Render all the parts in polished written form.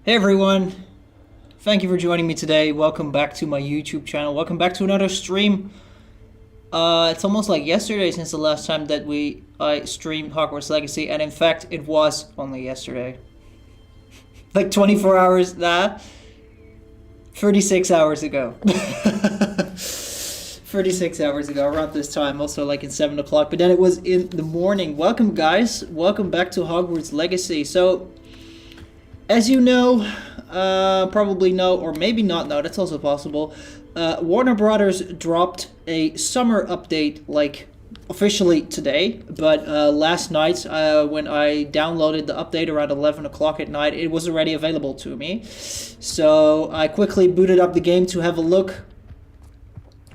Hey everyone, thank you for joining me today. Welcome back to my YouTube channel. Welcome back to another stream. It's almost like yesterday since the last time that I streamed Hogwarts Legacy, and in fact it was only yesterday. Like 24 hours, 36 hours ago. 36 hours ago, around this time, also like in 7 o'clock, but then it was in the morning. Welcome guys, welcome back to Hogwarts Legacy. So, as you know, probably know, or maybe not know, that's also possible, Warner Brothers dropped a summer update, like, officially today, but last night, when I downloaded the update around 11 o'clock at night, it was already available to me. So I quickly booted up the game to have a look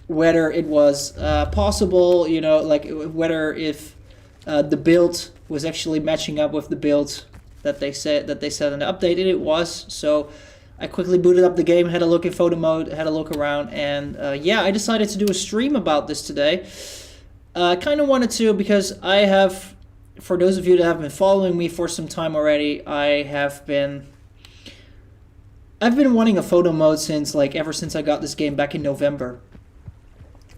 whether it was possible, you know, like whether if the build was actually matching up with the build that they said in the update, and it was. So I quickly booted up the game, had a look in photo mode, had a look around, and yeah, I decided to do a stream about this today. I kind of wanted to because I have, for those of you that have been following me for some time already, I've been wanting a photo mode since ever since I got this game back in November.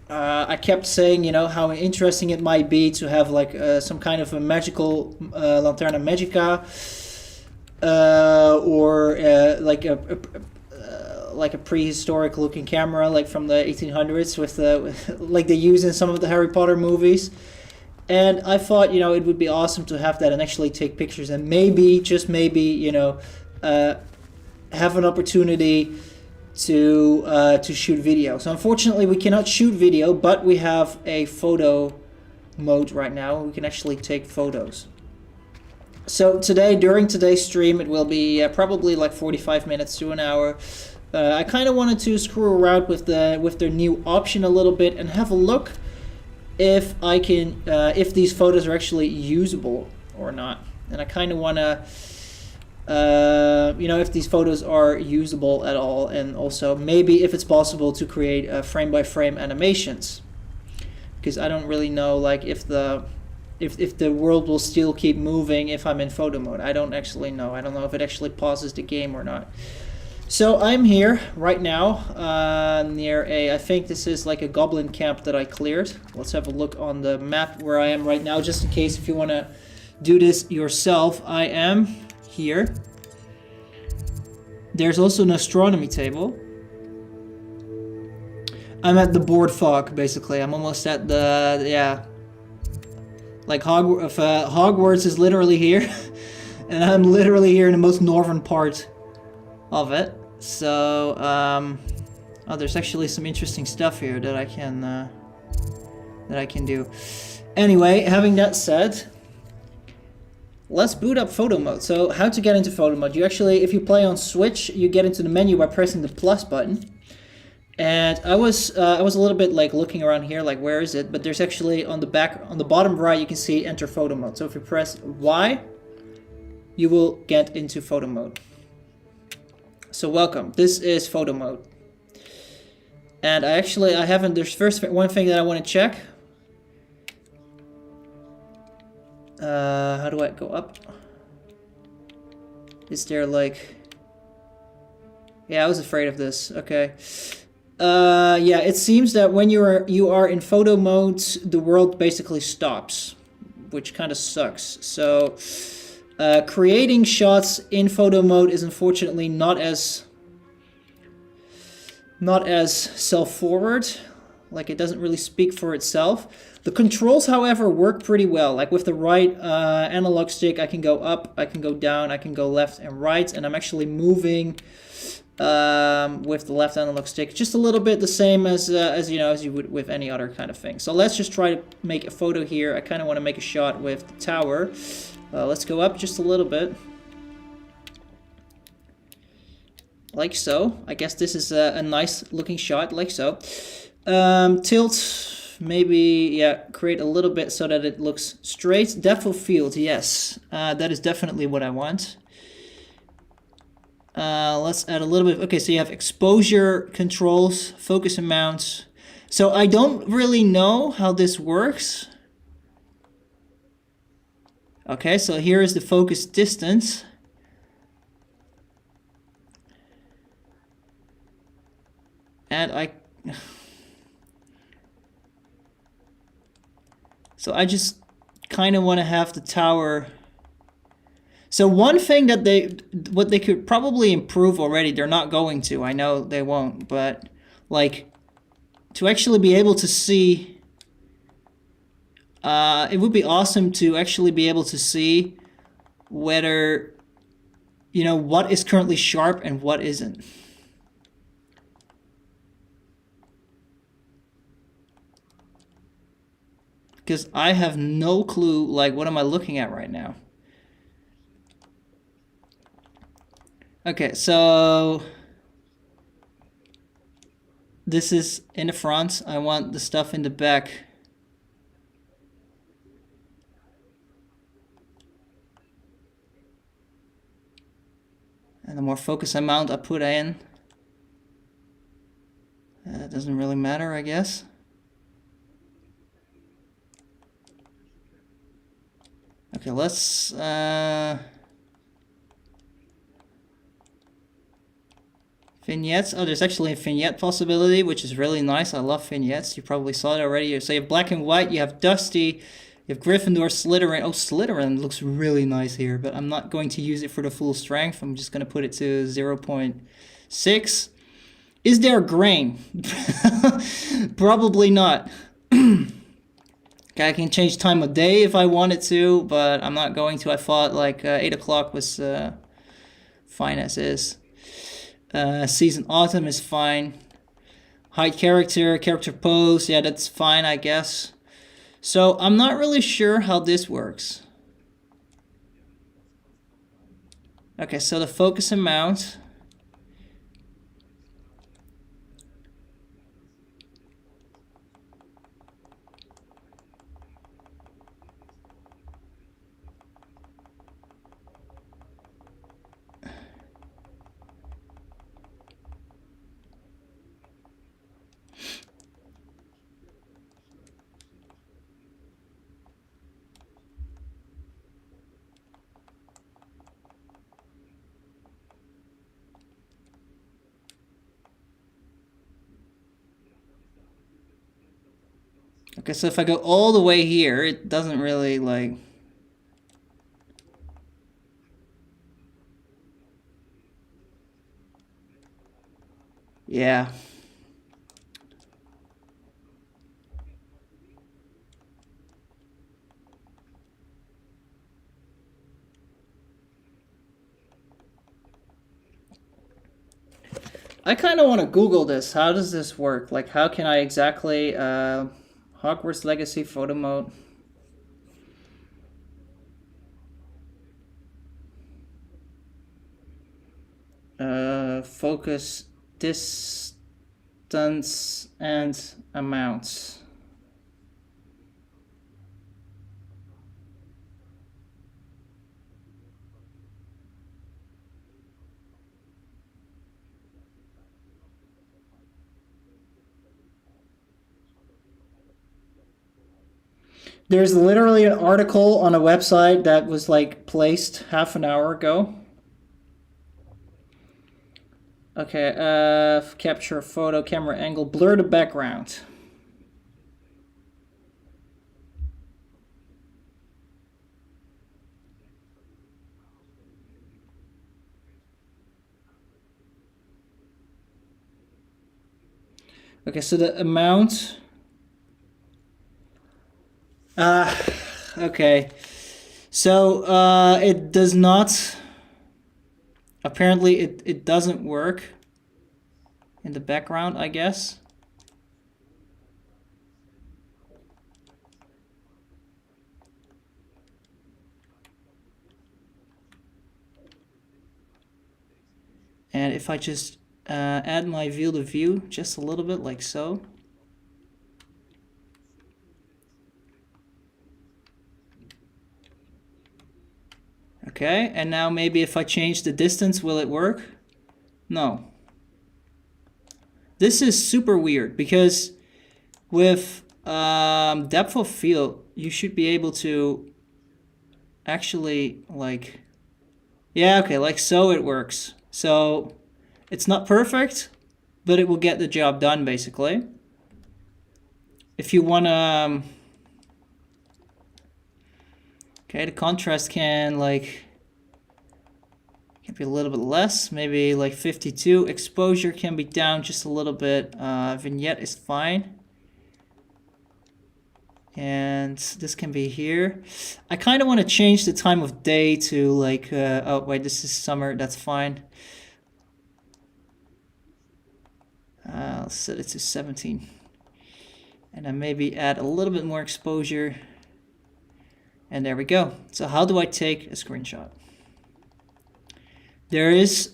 I kept saying, you know, how interesting it might be to have like some kind of a magical Lanterna Magica, or like a prehistoric looking camera, like from the 1800s, with like they use in some of the Harry Potter movies. And I thought, you know, it would be awesome to have that and actually take pictures, and maybe, just maybe, you know, have an opportunity to shoot video. So unfortunately we cannot shoot video, but we have a photo mode right now. We can actually take photos. So today, during today's stream, it will be probably like 45 minutes to an hour. I kind of wanted to screw around with their new option a little bit and have a look if I can if these photos are actually usable or not. And I kind of want to you know, if these photos are usable at all, and also maybe if it's possible to create frame-by-frame animations, because I don't really know, like, if the world will still keep moving if I'm in photo mode. I don't actually know. I don't know if it actually pauses the game or not. So I'm here right now near I think this is like a goblin camp that I cleared. Let's have a look on the map where I am right now, just in case if you want to do this yourself. I am here. There's also an astronomy table. I'm at the board fog, basically. I'm almost at the, yeah. Like Hogwarts is literally here. And I'm literally here in the most northern part of it. So, oh, there's actually some interesting stuff here that I can do. Anyway, having that said, let's boot up photo mode. So how to get into photo mode? You actually, if you play on Switch, you get into the menu by pressing the plus button. And I was a little bit like looking around here, like where is it? But there's actually on the bottom right, you can see enter photo mode. So if you press Y, you will get into photo mode. So welcome. This is photo mode. And there's first one thing that I want to check. How do I go up? Is there like... Yeah, I was afraid of this. Okay. Yeah, it seems that when you are in photo mode, the world basically stops, which kind of sucks. So, creating shots in photo mode is unfortunately not as self-forward. Like, it doesn't really speak for itself. The controls, however, work pretty well. Like with the right analog stick, I can go up, I can go down, I can go left and right, and I'm actually moving with the left analog stick just a little bit the same as you would with any other kind of thing. So let's just try to make a photo here. I kind of want to make a shot with the tower. Let's go up just a little bit. Like so. I guess this is a nice looking shot, like so. Tilt. Maybe, yeah, create a little bit so that it looks straight. Depth of field, yes. That is definitely what I want. Let's add a little bit. Okay, so you have exposure controls, focus amounts. So I don't really know how this works. Okay, so here is the focus distance. And so I just kind of want to have the tower. So one thing that what they could probably improve already, they're not going to, I know they won't, but like to actually be able to see, it would be awesome to actually be able to see whether, you know, what is currently sharp and what isn't. Because I have no clue, like, what am I looking at right now? Okay, so this is in the front. I want the stuff in the back. And the more focus amount I put in, it doesn't really matter, I guess. Okay, let's vignettes. Oh, there's actually a vignette possibility, which is really nice. I love vignettes. You probably saw it already. So you have black and white, you have Dusty, you have Gryffindor, Slytherin. Oh, Slytherin looks really nice here, but I'm not going to use it for the full strength. I'm just going to put it to 0.6. Is there grain? Probably not. Okay, I can change time of day if I wanted to, but I'm not going to. I thought like 8 o'clock was fine as is. Season autumn is fine. Hide character pose, yeah, that's fine, I guess. So I'm not really sure how this works. Okay, so the focus amount. Okay, so if I go all the way here, it doesn't really like... Yeah. I kind of want to Google this. How does this work? Like, how can I exactly... Hogwarts Legacy photo mode. Focus, distance, and amounts. There's literally an article on a website that was like placed half an hour ago. Okay, capture a photo, camera angle, blur the background. Okay, so the amount. Okay. So it does not. Apparently, it doesn't work in the background, I guess. And if I just add my field of view just a little bit, like so. Okay, and now maybe if I change the distance, will it work? No. This is super weird because with depth of field, you should be able to actually like, yeah, okay, like so it works. So it's not perfect, but it will get the job done basically. If you want to, okay, the contrast can be a little bit less, maybe like 52. Exposure can be down just a little bit. Vignette is fine. And this can be here. I kind of want to change the time of day to like, oh wait, this is summer, that's fine. Let's set it to 17. And then maybe add a little bit more exposure. And there we go. So how do I take a screenshot? There is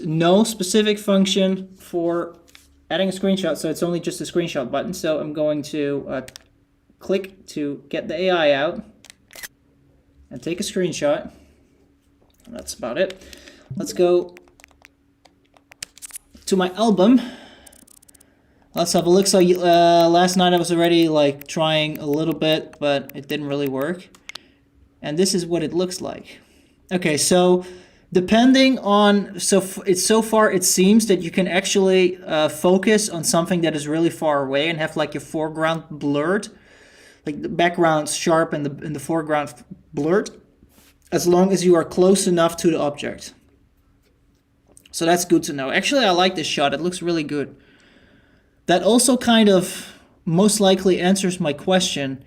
no specific function for adding a screenshot, so it's only just a screenshot button. So I'm going to click to get the AI out and take a screenshot. That's about it. Let's go to my album. Let's have a look. So last night I was already like trying a little bit, but it didn't really work. And this is what it looks like. Okay, so depending on, so far it seems that you can actually focus on something that is really far away and have like your foreground blurred. Like the background's sharp and the foreground blurred, as long as you are close enough to the object. So that's good to know. Actually, I like this shot. It looks really good. That also kind of most likely answers my question.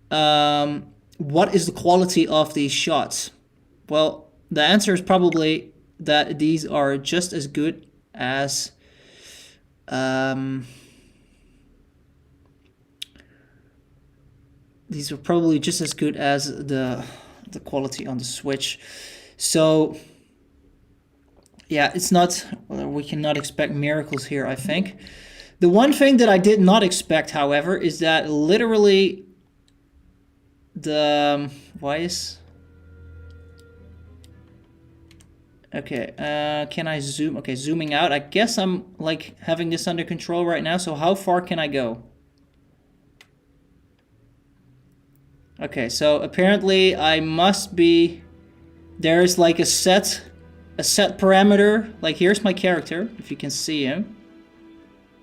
What is the quality of these shots? Well, the answer is probably that these are just as good as these are probably just as good as the quality on the Switch. So yeah, it's not, we cannot expect miracles here, I think. The one thing that I did not expect, however, is that literally the, why is, okay, can I zoom? Okay, zooming out. I guess I'm like having this under control right now. So how far can I go? Okay, so apparently I must be, there's like a set parameter. Like here's my character, if you can see him.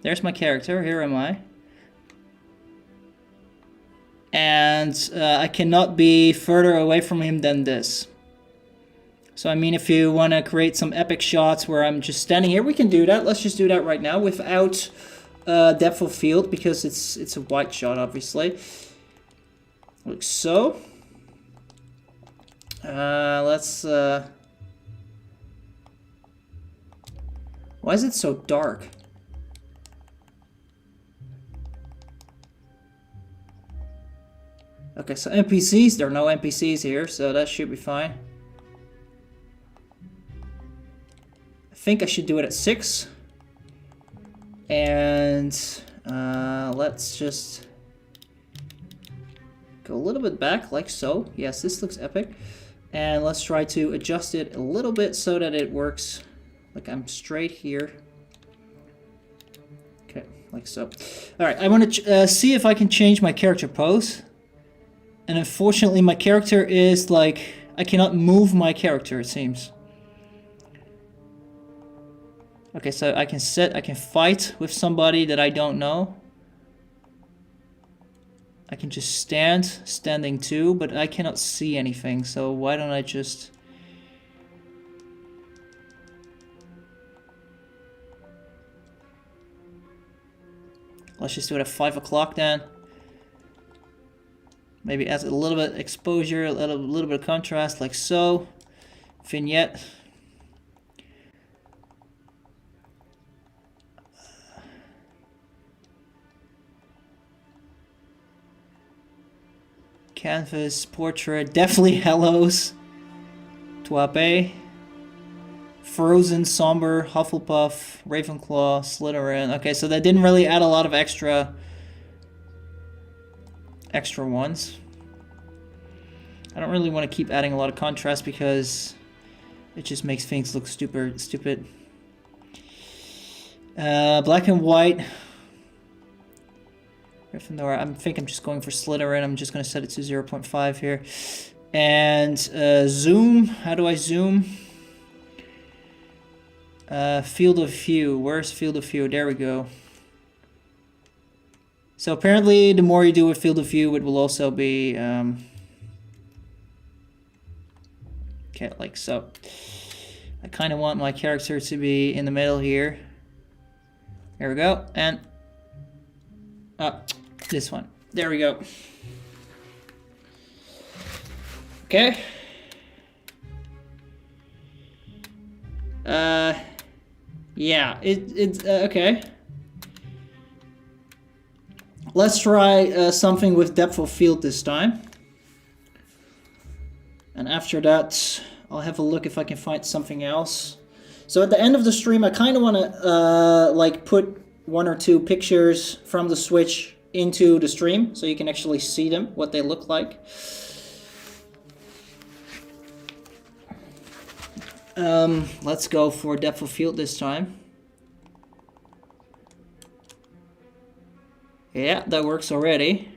There's my character, here am I. And I cannot be further away from him than this. So I mean, if you want to create some epic shots where I'm just standing here, we can do that. Let's just do that right now without depth of field, because it's a wide shot, obviously. Like so. Let's... why is it so dark? Okay, so NPCs, there are no NPCs here, so that should be fine. I think I should do it at 6. And let's just go a little bit back, like so. Yes, this looks epic. And let's try to adjust it a little bit so that it works like I'm straight here. Okay, like so. Alright, I want to see if I can change my character pose. And unfortunately my character is like, I cannot move my character, it seems. Okay, so I can fight with somebody that I don't know. I can just standing too, but I cannot see anything, so why don't I just... Let's just do it at 5 o'clock then. Maybe add a little bit exposure, a little bit of contrast, like so. Vignette. Canvas, portrait, definitely hellos. Tuape. Frozen, somber, Hufflepuff, Ravenclaw, Slytherin. Okay, so that didn't really add a lot of extra ones. I don't really want to keep adding a lot of contrast because it just makes things look stupid. Black and white. Gryffindor. I think I'm just going for Slytherin. I'm just going to set it to 0.5 here. And zoom. How do I zoom? Field of view. Where's field of view? There we go. So apparently the more you do with field of view, it will also be... okay, like so. I kind of want my character to be in the middle here. There we go. And... this one. There we go. Okay. Yeah, it's okay. Let's try something with depth of field this time. And after that, I'll have a look if I can find something else. So at the end of the stream, I kind of want to like put 1 or 2 pictures from the Switch into the stream, so you can actually see them, what they look like. Let's go for depth of field this time. Yeah, that works already.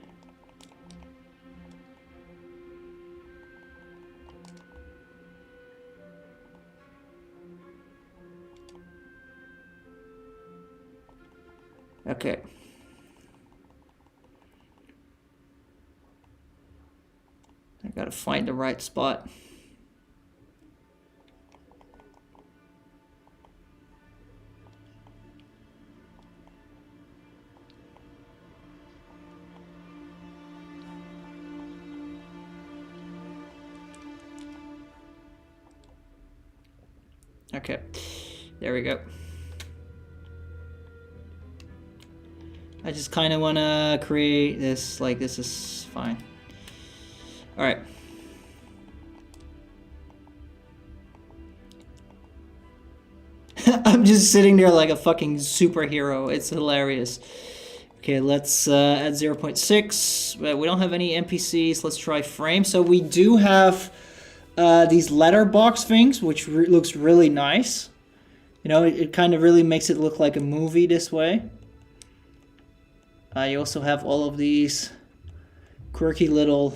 Okay. I gotta find the right spot. Okay, there we go. I just kind of want to create this, like this is fine. All right. I'm just sitting there like a fucking superhero. It's hilarious. Okay, let's add 0.6. We don't have any NPCs. Let's try frame. So we do have these letterbox things, which looks really nice. You know, it kind of really makes it look like a movie this way. You also have all of these quirky little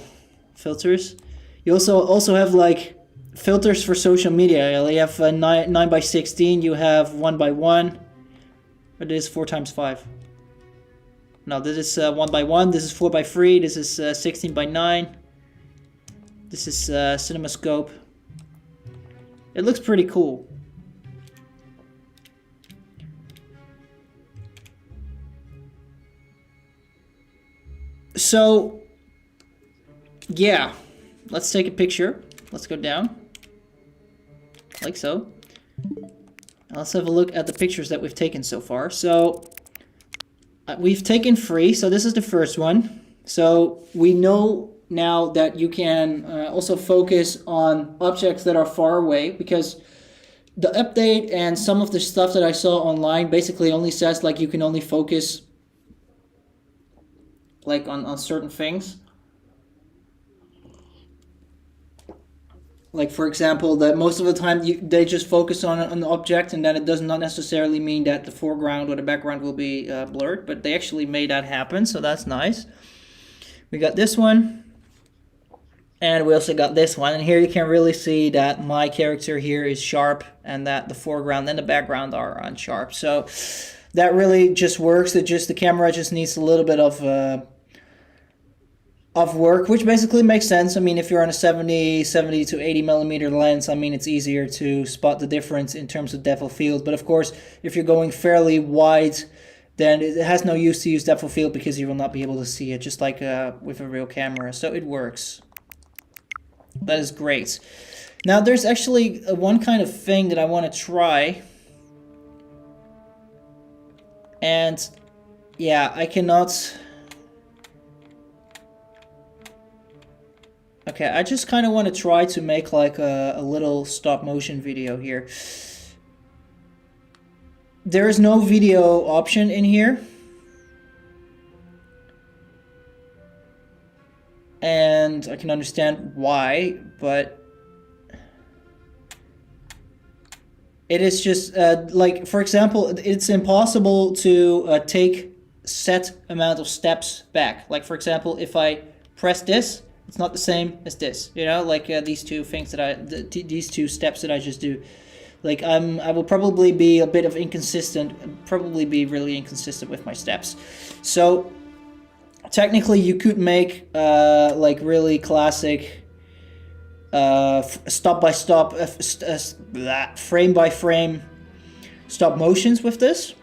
filters. You also have like filters for social media. You have 9x16. You have 1x1. But it is 4x5. No, this is 1x1. This is 4x3. This is 16x9. This is CinemaScope. It looks pretty cool. So, yeah, let's take a picture. Let's go down, like so. Let's have a look at the pictures that we've taken so far. So, we've taken 3, so this is the first one. So, we know now that you can also focus on objects that are far away, because the update and some of the stuff that I saw online basically only says like you can only focus like on certain things. Like for example, that most of the time they just focus on an object, and then it does not necessarily mean that the foreground or the background will be blurred, but they actually made that happen, so that's nice. We got this one, and we also got this one, and here you can really see that my character here is sharp and that the foreground and the background are unsharp. So that really just works. The camera just needs a little bit of work, which basically makes sense. I mean, if you're on a 70 to 80 millimeter lens, I mean, it's easier to spot the difference in terms of depth of field. But of course, if you're going fairly wide, then it has no use to use depth of field because you will not be able to see it, just like with a real camera. So it works. That is great. Now, there's actually one kind of thing that I want to try. And yeah, I cannot... Okay, I just kind of want to try to make like a little stop motion video here. There is no video option in here. And I can understand why, but it is just like, for example, it's impossible to take set amount of steps back. Like for example, if I press this, it's not the same as this, you know, like these two things that these two steps that I just do. Like I will probably be a bit of inconsistent, probably be really inconsistent with my steps. So technically you could make like really classic stop by stop, frame by frame stop motions with this,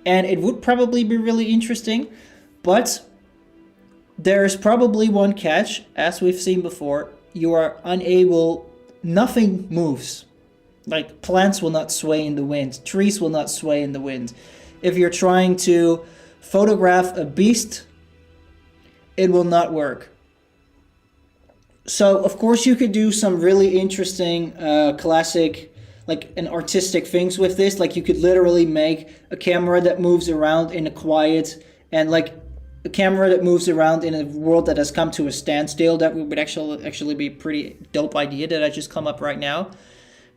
and it would probably be really interesting. But there's probably one catch, as we've seen before. You are unable, nothing moves. Like plants will not sway in the wind, trees will not sway in the wind. If you're trying to photograph a beast, it will not work. So of course you could do some really interesting classic, like an artistic things with this. Like you could literally make a camera that moves around in a quiet, and like a camera that moves around in a world that has come to a standstill. That would actually be a pretty dope idea that I just come up right now.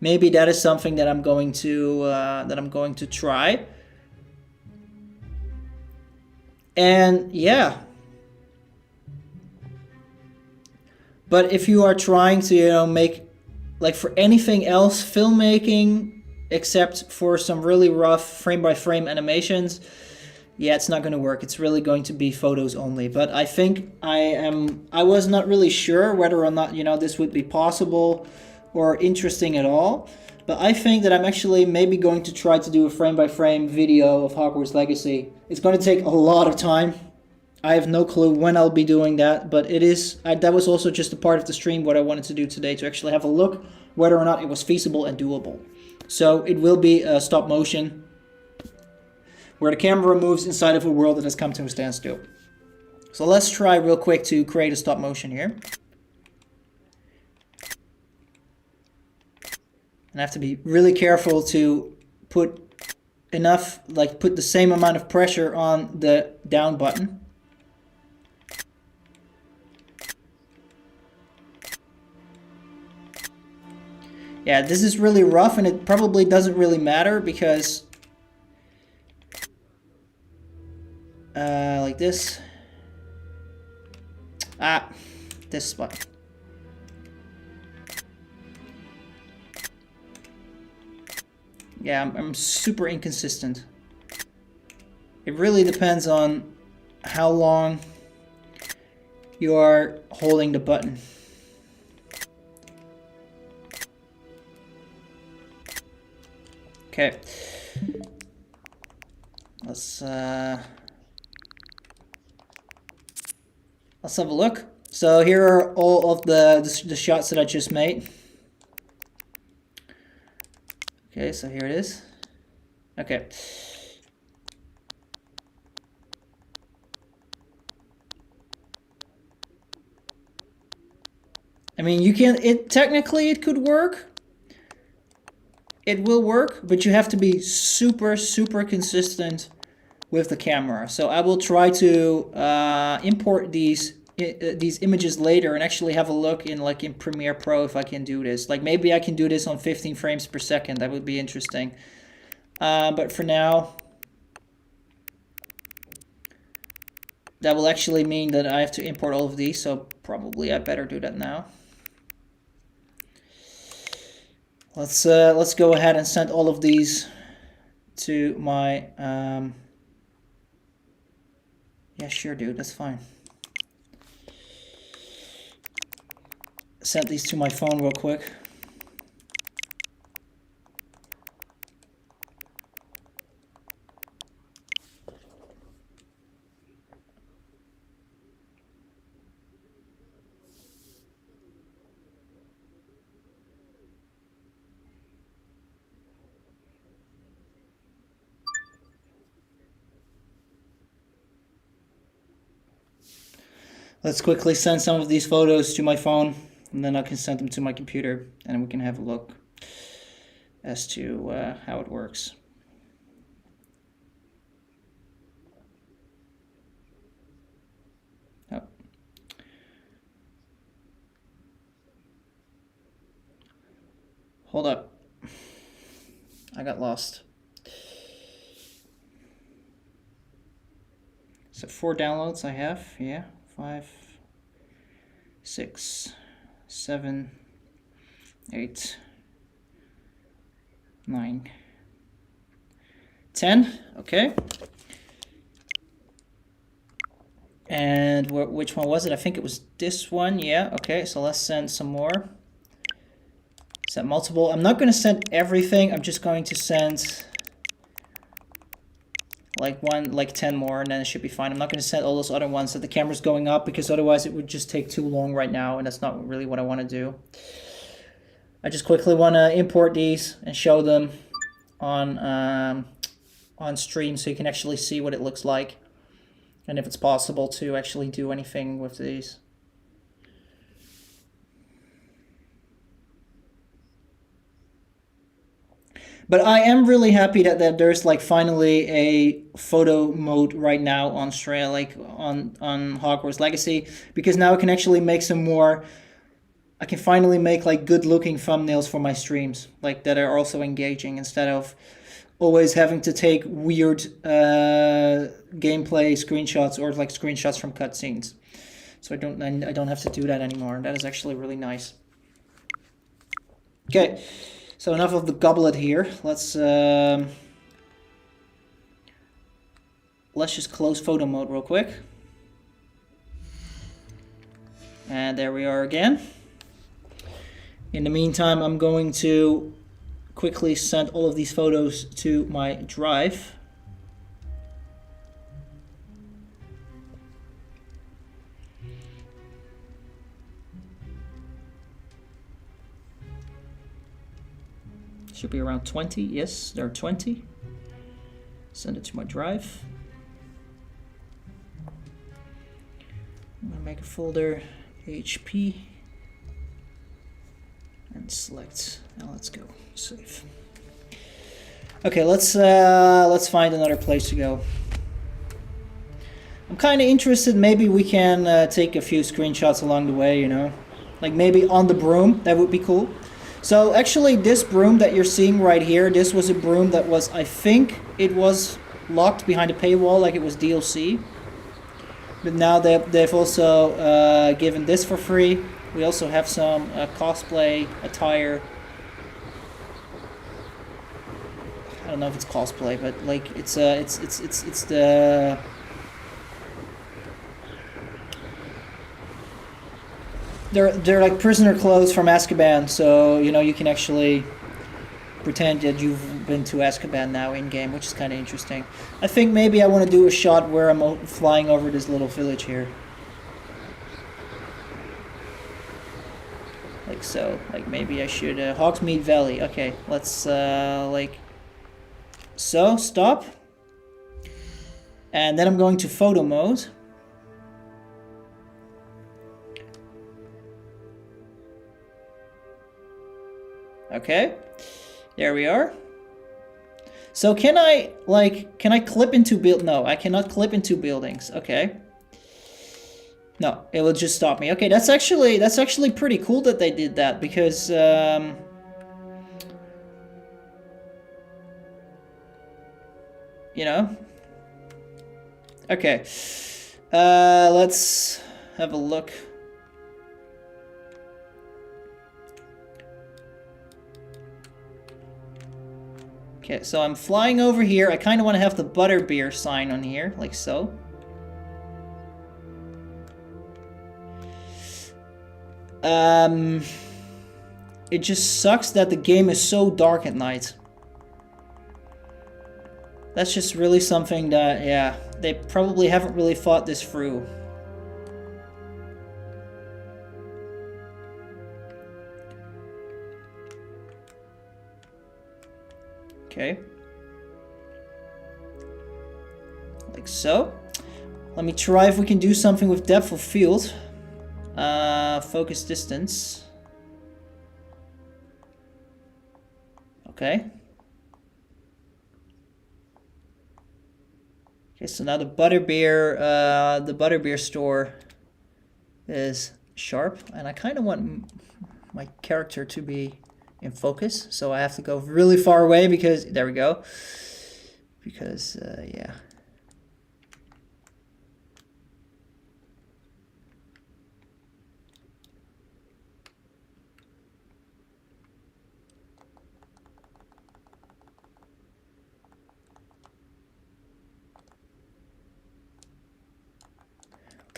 Maybe that is something that I'm going to try. And yeah. But if you are trying to, you know, make, like for anything else, filmmaking, except for some really rough frame by frame animations, yeah, it's not going to work. It's really going to be photos only. But I think I was not really sure whether or not, you know, this would be possible or interesting at all. But I think that I'm actually maybe going to try to do a frame by frame video of Hogwarts Legacy. It's going to take a lot of time. I have no clue when I'll be doing that, but it is. That was also just a part of the stream what I wanted to do today, to actually have a look whether or not it was feasible and doable. So it will be a stop motion where the camera moves inside of a world that has come to a standstill. So let's try real quick to create a stop motion here. And I have to be really careful to put enough, like put the same amount of pressure on the down button. Yeah, this is really rough, and it probably doesn't really matter because like this. This spot. Yeah, I'm super inconsistent. It really depends on how long you are holding the button. Okay, let's have a look. So here are all of the shots that I just made. Okay, so here it is. Okay. I mean, you can. Technically it could work. It will work, but you have to be super consistent with the camera. So I will try to import these images later and actually have a look in Premiere Pro if I can do this. Like maybe I can do this on 15 frames per second. That would be interesting. But for now, that will actually mean that I have to import all of these. So probably I better do that now. Let's go ahead and send all of these to my yeah, sure dude, that's fine. Send these to my phone real quick. Let's quickly send some of these photos to my phone, and then I can send them to my computer, and we can have a look as to how it works. Oh. Hold up. I got lost. So 4 downloads I have, yeah. 5, 6, 7, 8. 9, 10. Okay. And which one was it? I think it was this one. Yeah. Okay. So let's send some more. Send multiple. I'm not going to send everything. I'm just going to send like 10 more, and then it should be fine. I'm not going to send all those other ones that the camera's going up, because otherwise it would just take too long right now, and that's not really what I want to do. I just quickly want to import these and show them on stream, so you can actually see what it looks like, and if it's possible to actually do anything with these. But I am really happy that there's like finally a photo mode right now on like on Hogwarts Legacy, because now I can actually make some more. I can finally make like good looking thumbnails for my streams, like that are also engaging, instead of always having to take weird gameplay screenshots or like screenshots from cutscenes. So I don't have to do that anymore. That is actually really nice. Okay. So enough of the goblet here. Let's just close photo mode real quick. And there we are again. In the meantime, I'm going to quickly send all of these photos to my drive. Should be around 20. Yes, there are 20. Send it to my drive. I'm going to make a folder HP and select. Now let's go save. Okay, let's find another place to go. I'm kind of interested. Maybe we can take a few screenshots along the way. You know, like maybe on the broom. That would be cool. So actually this broom that you're seeing right here, this was a broom that was, I think it was locked behind a paywall, like it was DLC. But now they've also given this for free. We also have some cosplay attire. I don't know if it's cosplay, but like it's the They're like prisoner clothes from Azkaban, so you know you can actually pretend that you've been to Azkaban now in game, which is kind of interesting. I think maybe I want to do a shot where I'm flying over this little village here, like so. Like maybe I should Hogsmeade Valley. Okay, let's like so stop, and then I'm going to photo mode. Okay, there we are. So can I clip into build? No, I cannot clip into buildings. Okay. No, it will just stop me. Okay, that's actually pretty cool that they did that, because you know. Okay. Let's have a look. Okay, so I'm flying over here. I kind of want to have the butterbeer sign on here, like so. It just sucks that the game is so dark at night. That's just really something that, yeah, they probably haven't really thought this through. Okay. Like so. Let me try if we can do something with depth of field. Focus distance. Okay. Okay, so now the butterbeer store is sharp, and I kind of want my character to be in focus, so I have to go really far away, because there we go. Because yeah.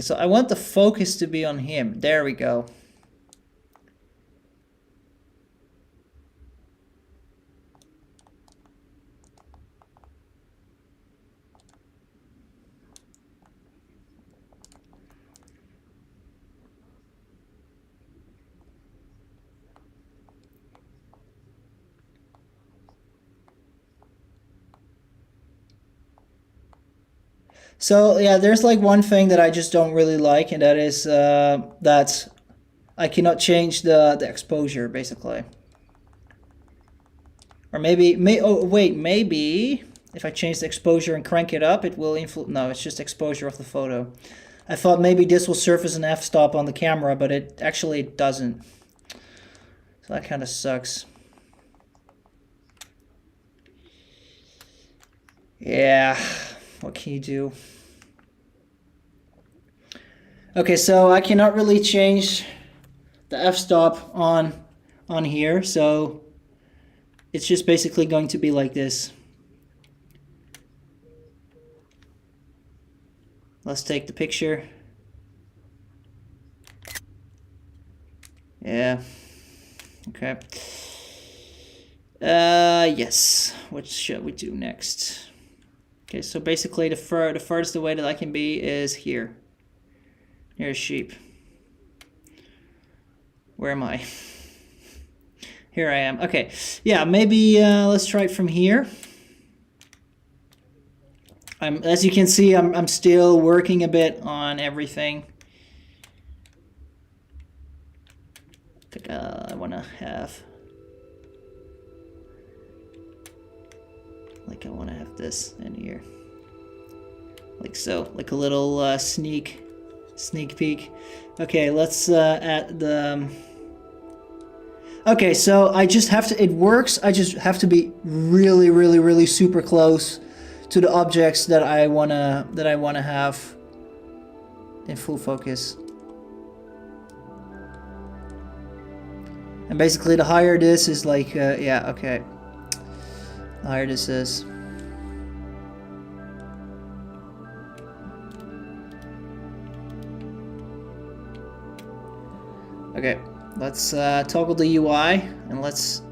So I want the focus to be on him. There we go. So yeah, there's like one thing that I just don't really like, and that is that I cannot change the exposure, basically. Or maybe, oh wait, maybe if I change the exposure and crank it up, it will influence. No, it's just exposure of the photo. I thought maybe this will serve as an f-stop on the camera, but it actually doesn't. So that kind of sucks. Yeah, what can you do? Okay, so I cannot really change the f-stop on here, so it's just basically going to be like this. Let's take the picture. Yeah. Okay. Yes. What should we do next? Okay, so basically the furthest away that I can be is here. Near a sheep. Where am I? Here I am. Okay. Yeah, maybe let's try it from here. As you can see, I'm still working a bit on everything. I want to have, like, I want to have this in here, like so, like a little sneak peek. Okay, let's add the. Okay, so I just have to. It works. I just have to be really, really, really super close to the objects that I wanna have in full focus. And basically, the higher this is, like, yeah, okay. The higher this is. Okay, let's toggle the UI and let's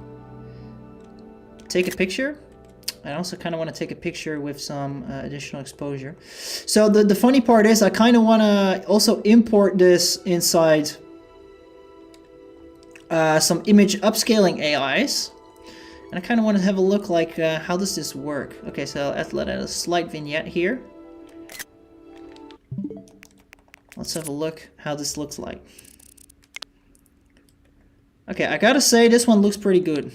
take a picture. I also kind of want to take a picture with some additional exposure. So the funny part is I kind of want to also import this inside some image upscaling AIs. And I kind of want to have a look, like, how does this work? Okay, so let's add a slight vignette here. Let's have a look how this looks like. Okay, I gotta say this one looks pretty good.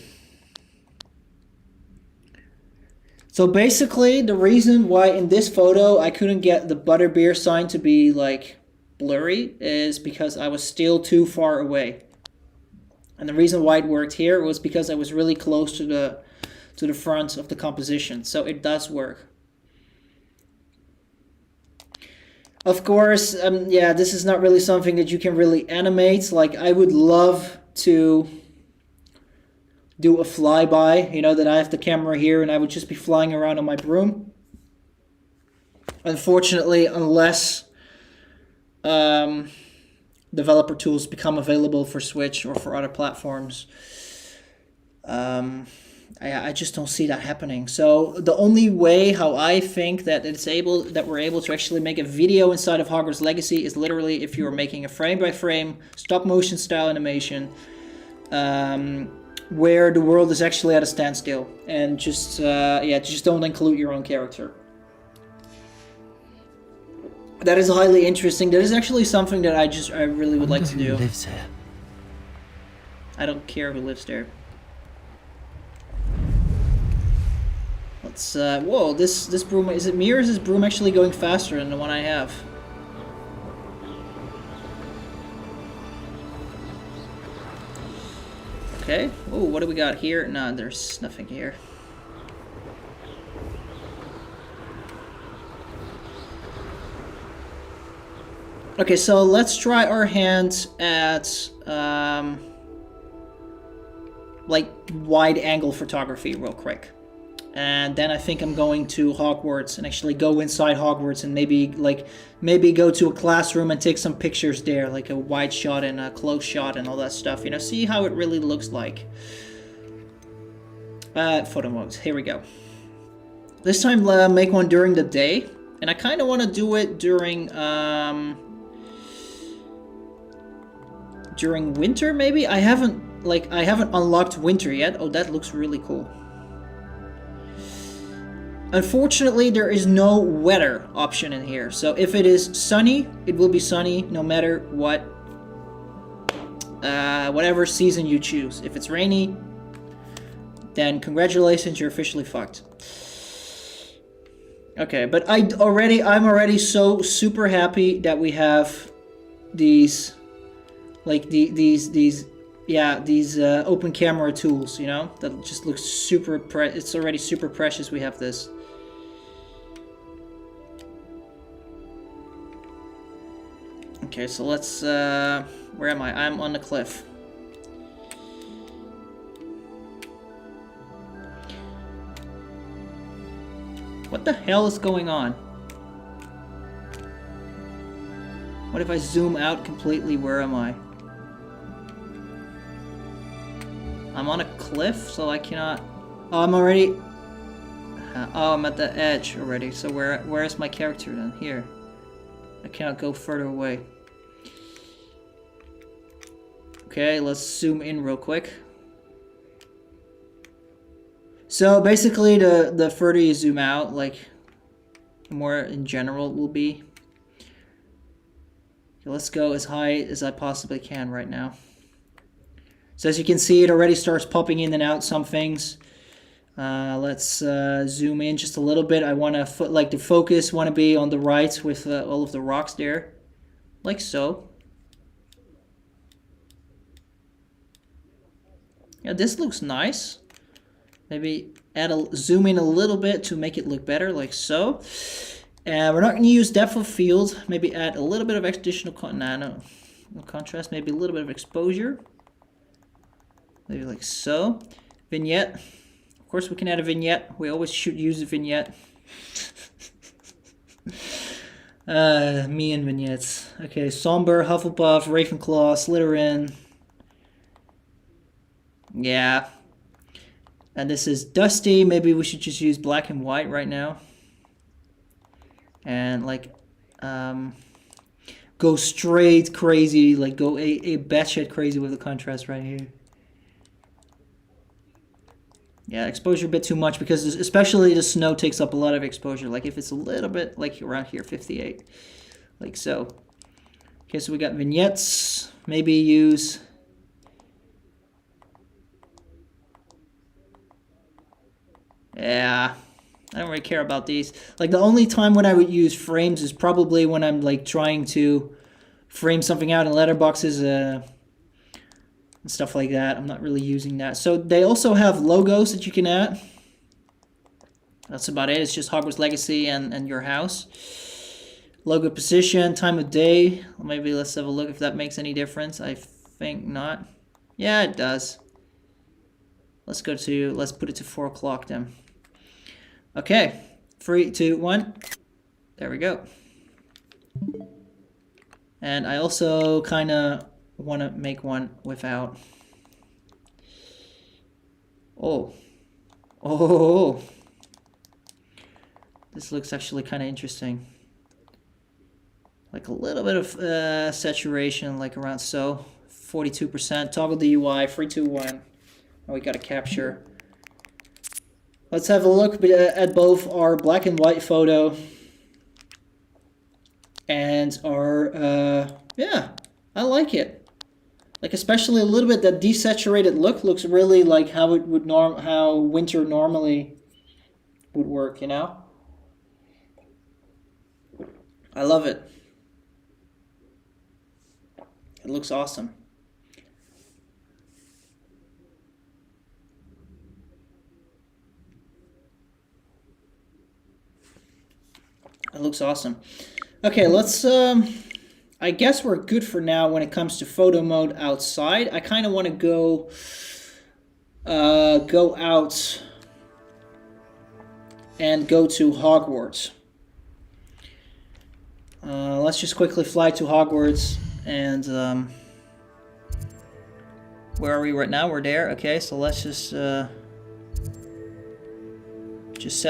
So basically, the reason why in this photo I couldn't get the butterbeer sign to be, like, blurry is because I was still too far away. And the reason why it worked here was because I was really close to the front of the composition. So it does work. Of course, yeah, this is not really something that you can really animate. Like, I would love to do a flyby, you know, that I have the camera here and I would just be flying around on my broom. Unfortunately, unless developer tools become available for Switch or for other platforms, I just don't see that happening. So the only way how I think that we're able to actually make a video inside of Hogwarts Legacy is literally if you're making a frame-by-frame stop motion style animation where the world is actually at a standstill, and just yeah, just don't include your own character. That is highly interesting. That is actually something that I really would like to do. Who lives here? I don't care who lives there. Let's whoa, this broom, is it me or is this broom actually going faster than the one I have? Okay. Oh, what do we got here? Nah, there's nothing here. Okay, so let's try our hand at like wide angle photography real quick. and then I think I'm going to Hogwarts and actually go inside Hogwarts and maybe go to a classroom and take some pictures there, like a wide shot and a close shot and all that stuff, you know, see how it really looks like. Photo modes, here we go. This time make one during the day, and I kind of want to do it during winter maybe. I haven't unlocked winter yet. Oh, that looks really cool. Unfortunately, there is no weather option in here. So if it is sunny, it will be sunny no matter what, whatever season you choose. If it's rainy, then congratulations, you're officially fucked. Okay, but I'm already so super happy that we have these, like these open camera tools, you know, that just looks super. It's already super precious. We have this. Okay, so let's. Where am I? I'm on the cliff. What the hell is going on? What if I zoom out completely? Where am I? I'm on a cliff, so I cannot... Oh, I'm already... Oh, I'm at the edge already. So where is my character then? Here. I cannot go further away. Okay, let's zoom in real quick. So basically, the further you zoom out, like, the more in general it will be. Okay, let's go as high as I possibly can right now. So as you can see, it already starts popping in and out some things. Let's zoom in just a little bit. I want to like the focus want to be on the right with all of the rocks there, like so. Yeah, this looks nice. Maybe zoom in a little bit to make it look better, like so. We're not going to use depth of field. Maybe add a little bit of additional no contrast. Maybe a little bit of exposure. Maybe like so. Vignette. Of course, we can add a vignette. We always should use a vignette. Me and vignettes. Okay, Somber, Hufflepuff, Ravenclaw, Slytherin. Yeah. And this is Dusty. Maybe we should just use black and white right now. And like, go straight crazy. Like go a batshit crazy with the contrast right here. Yeah, exposure a bit too much because especially the snow takes up a lot of exposure. Like if it's a little bit like around here, 58, like so. Okay, so we got vignettes. Maybe use. Yeah, I don't really care about these. Like the only time when I would use frames is probably when I'm like trying to frame something out in letterboxes and stuff like that. I'm not really using that. So they also have logos that you can add. That's about it. It's just Hogwarts Legacy and your house. Logo position, time of day. Maybe let's have a look if that makes any difference. I think not. Yeah, it does. Let's put it to 4 o'clock then. Okay, 3, 2, 1. There we go. And I also kind of want to make one without. Oh. This looks actually kind of interesting. Like a little bit of saturation, like around so. 42%. Toggle the UI. 3, 2, 1. Oh, we got to capture. Let's have a look at both our black and white photo and our, yeah, I like it. Like especially a little bit that desaturated look looks really like how it would how winter normally would work, you know? I love it. It looks awesome. It looks awesome. Okay, let's, I guess we're good for now when it comes to photo mode outside. I kind of want to go out and go to Hogwarts. Let's just quickly fly to Hogwarts and where are we right now? We're there. Okay, so let's just set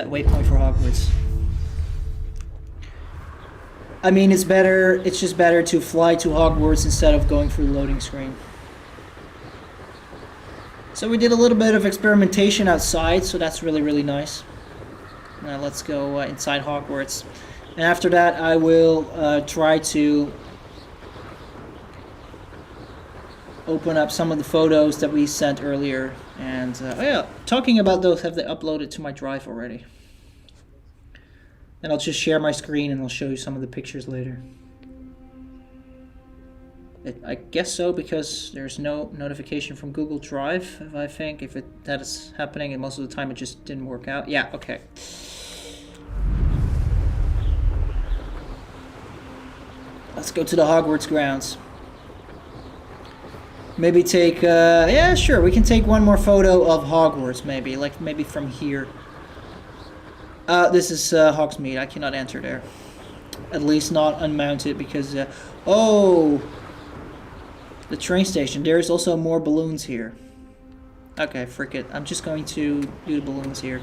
waypoint for Hogwarts. I mean, it's just better to fly to Hogwarts instead of going through the loading screen. So we did a little bit of experimentation outside, so that's really, really nice. Now let's go inside Hogwarts. And after that, I will try to open up some of the photos that we sent earlier. And, oh yeah, talking about those, have they uploaded to my drive already? And I'll just share my screen and I'll show you some of the pictures later. I guess so, because there's no notification from Google Drive, I think. If that is happening, and most of the time it just didn't work out. Yeah, okay. Let's go to the Hogwarts grounds. Maybe take, yeah, sure, we can take one more photo of Hogwarts, maybe. Like, maybe from here. This is Hogsmeade. I cannot enter there. At least not unmounted, because, oh! The train station. There's also more balloons here. Okay, frick it. I'm just going to do the balloons here.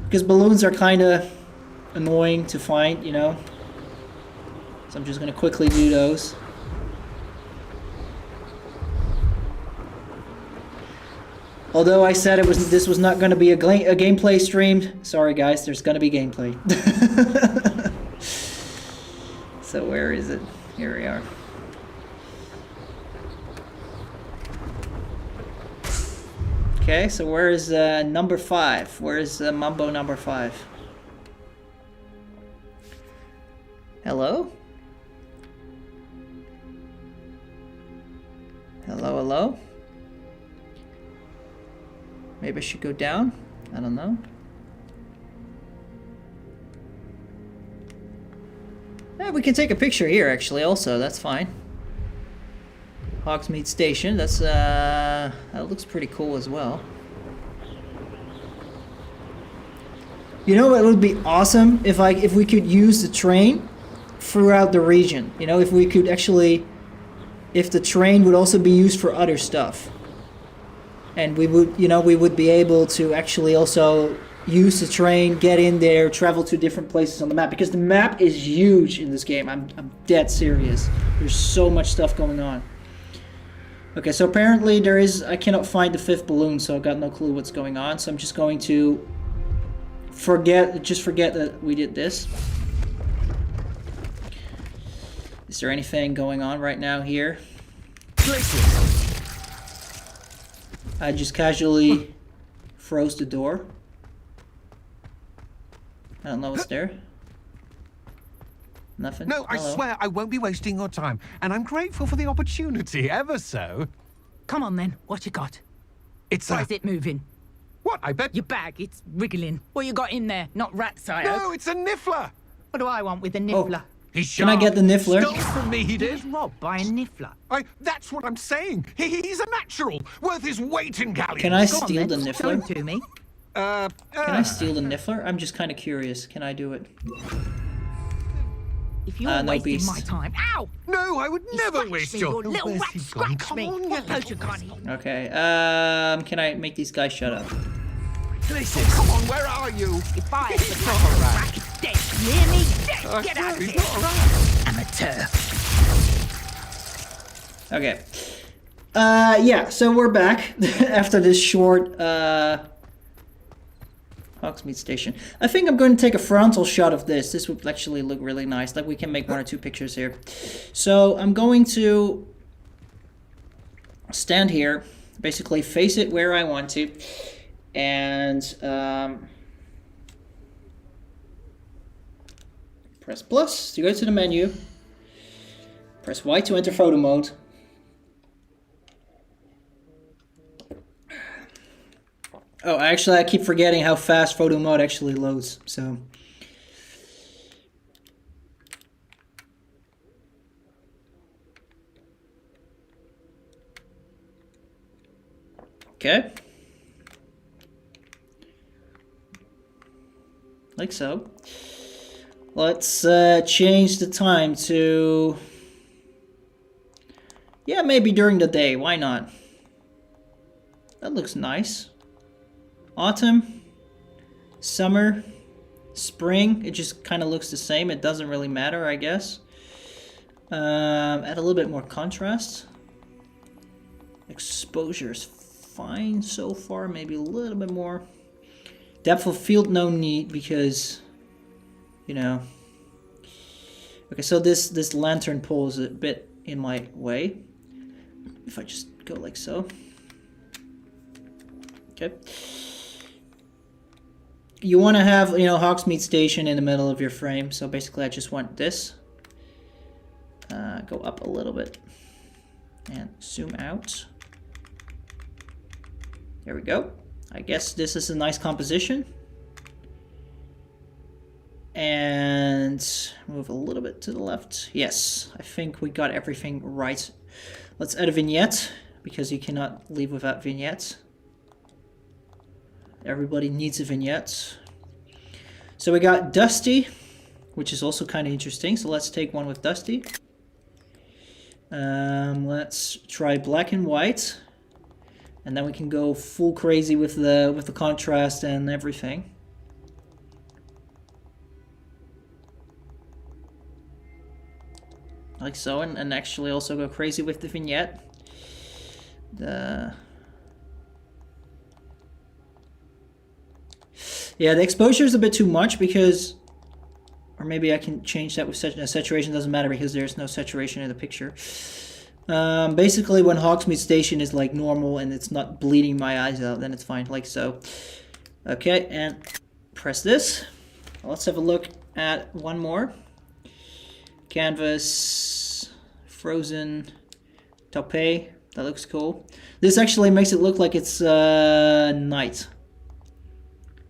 Because balloons are kind of annoying to find, you know? So I'm just going to quickly do those. Although I said this was not going to be a gameplay stream. Sorry guys, there's going to be gameplay. So where is it? Here we are. Okay, so where is number 5? Where is Mambo number 5? Hello? Hello, hello? Maybe I should go down? I don't know. Yeah, we can take a picture here actually also, that's fine. Hogsmeade Station, that's that looks pretty cool as well. You know what would be awesome if we could use the train throughout the region. You know, if we could actually, if the train would also be used for other stuff. And we would, you know, we would be able to actually also use the train, get in there, travel to different places on the map, because the map is huge in this game. I'm dead serious. There's so much stuff going on. Okay, so apparently there is, I cannot find the 5th balloon, so I've got no clue what's going on. So I'm just going to forget that we did this. Is there anything going on right now here? I just casually froze the door. I don't know what's there. Nothing? No, I swear I won't be wasting your time. And I'm grateful for the opportunity, ever so. Come on then, what you got? It's Why is it moving? What, I bet? Your bag, it's wriggling. What you got in there? Not rats, I hope. No, it's a niffler. What do I want with a niffler? He's Can I get the niffler? Stole from me, he He did. was robbed by a niffler. That's what I'm saying. He's a natural, worth his weight in galleons. Can I Go on, steal the then, show niffler? it to me. Can I steal the niffler? I'm just kind of curious. Can I do it? If you're No wasting beast. my time, ow! No, I would never Scratch waste me, your... you little Where's rat, he gone? scratch Come me. on, you What little close you got? Okay, can I make these guys shut up? places. Come on, where are you? If I ever touch a rat, it's dead. You hear me? Dead. Get out of he's here. not around. Amateur. Okay. Yeah, so we're back after this short Hogsmeade Station. I think I'm going to take a frontal shot of this. This would actually look really nice. Like, we can make 1 or 2 pictures here. So I'm going to stand here, basically face it where I want to, and press plus to go to the menu. Press Y to enter photo mode. Oh, actually, I keep forgetting how fast photo mode actually loads, so. Okay. like so. Let's change the time to, yeah, maybe during the day. Why not? That looks nice. Autumn, summer, spring. It just kind of looks the same. It doesn't really matter, I guess. Add a little bit more contrast. Exposure's fine so far. Maybe a little bit more. Depth of field, no need, because, you know. Okay, so this lantern pole is a bit in my way. If I just go like so. Okay. You want to have, you know, Hogsmeade Station in the middle of your frame. So basically I just want this. Go up a little bit. And zoom out. There we go. I guess this is a nice composition. And move a little bit to the left. Yes, I think we got everything right. Let's add a vignette, because you cannot leave without vignettes. Everybody needs a vignette. So we got Dusty, which is also kind of interesting. So let's take one with Dusty. Let's try black and white. And then we can go full crazy with the contrast and everything. Like so, and actually also go crazy with the vignette. Yeah, the exposure is a bit too much because, or maybe I can change that with saturation. Doesn't matter because there's no saturation in the picture. Basically, when Hogsmeade Station is like normal and it's not bleeding my eyes out, then it's fine, like so. Okay, and press this. Let's have a look at one more. Canvas, frozen, taupe. That looks cool. This actually makes it look like it's night.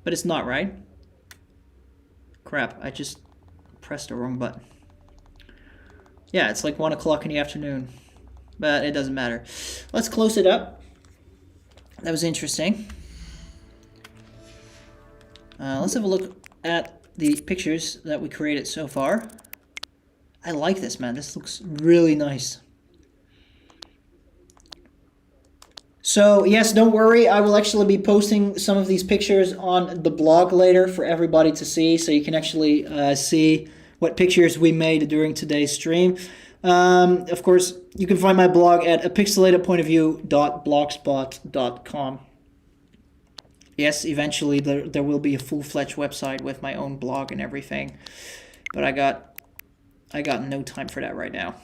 But it's not, right? Crap, I just pressed the wrong button. Yeah, it's like 1 o'clock in the afternoon. But it doesn't matter. Let's close it up. That was interesting. Let's have a look at the pictures that we created so far. I like this, man. This looks really nice. So, yes, don't worry. I will actually be posting some of these pictures on the blog later for everybody to see. So you can actually see what pictures we made during today's stream. Of course, you can find my blog at apixelatedpointofview.blogspot.com. Yes, eventually there will be a full-fledged website with my own blog and everything. But I got no time for that right now.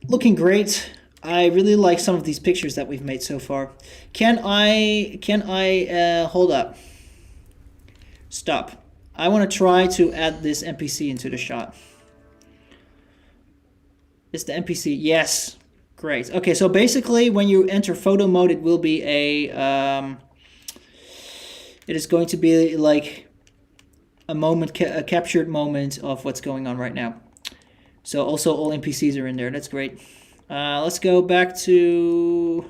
Looking great. I really like some of these pictures that we've made so far. Can I hold up? Stop. I want to try to add this NPC into the shot. Is the NPC? Yes. Great. Okay, so basically when you enter photo mode, it will be it is going to be like a moment, a captured moment of what's going on right now. So also all NPCs are in there. That's great. Let's go back to...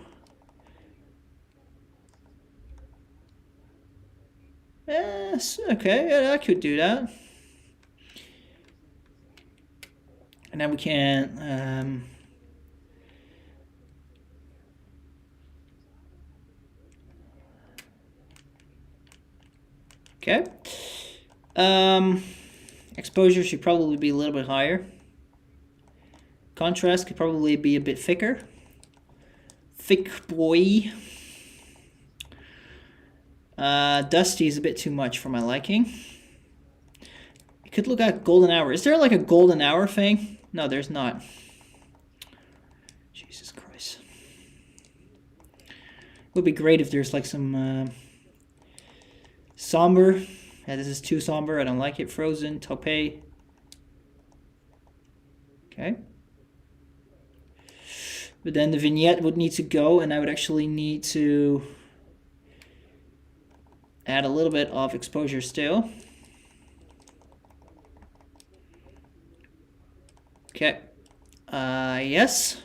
Yes, okay, yeah, I could do that. And then we can... okay. Exposure should probably be a little bit higher. Contrast could probably be a bit thicker. Thick boy. Dusty is a bit too much for my liking. You could look at golden hour. Is there like a golden hour thing? No, there's not. Jesus Christ. It would be great if there's like some somber. Yeah, this is too somber. I don't like it. Frozen, taupe. Okay. But then the vignette would need to go, and I would actually need to add a little bit of exposure still. Okay. Yes.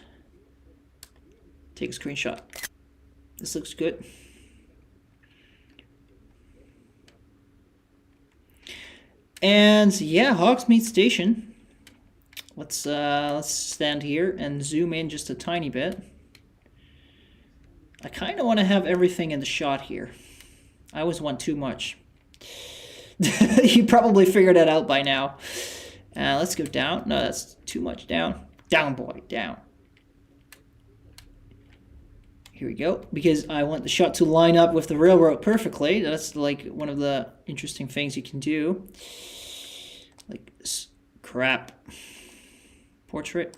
Take a screenshot. This looks good. And yeah, Hogsmeade Station. Let's stand here and zoom in just a tiny bit. I kind of want to have everything in the shot here. I always want too much. You probably figured that out by now. Let's go down. No, that's too much down. Down, boy, down. Here we go. Because I want the shot to line up with the railroad perfectly. That's like one of the interesting things you can do. Like, crap. Portrait.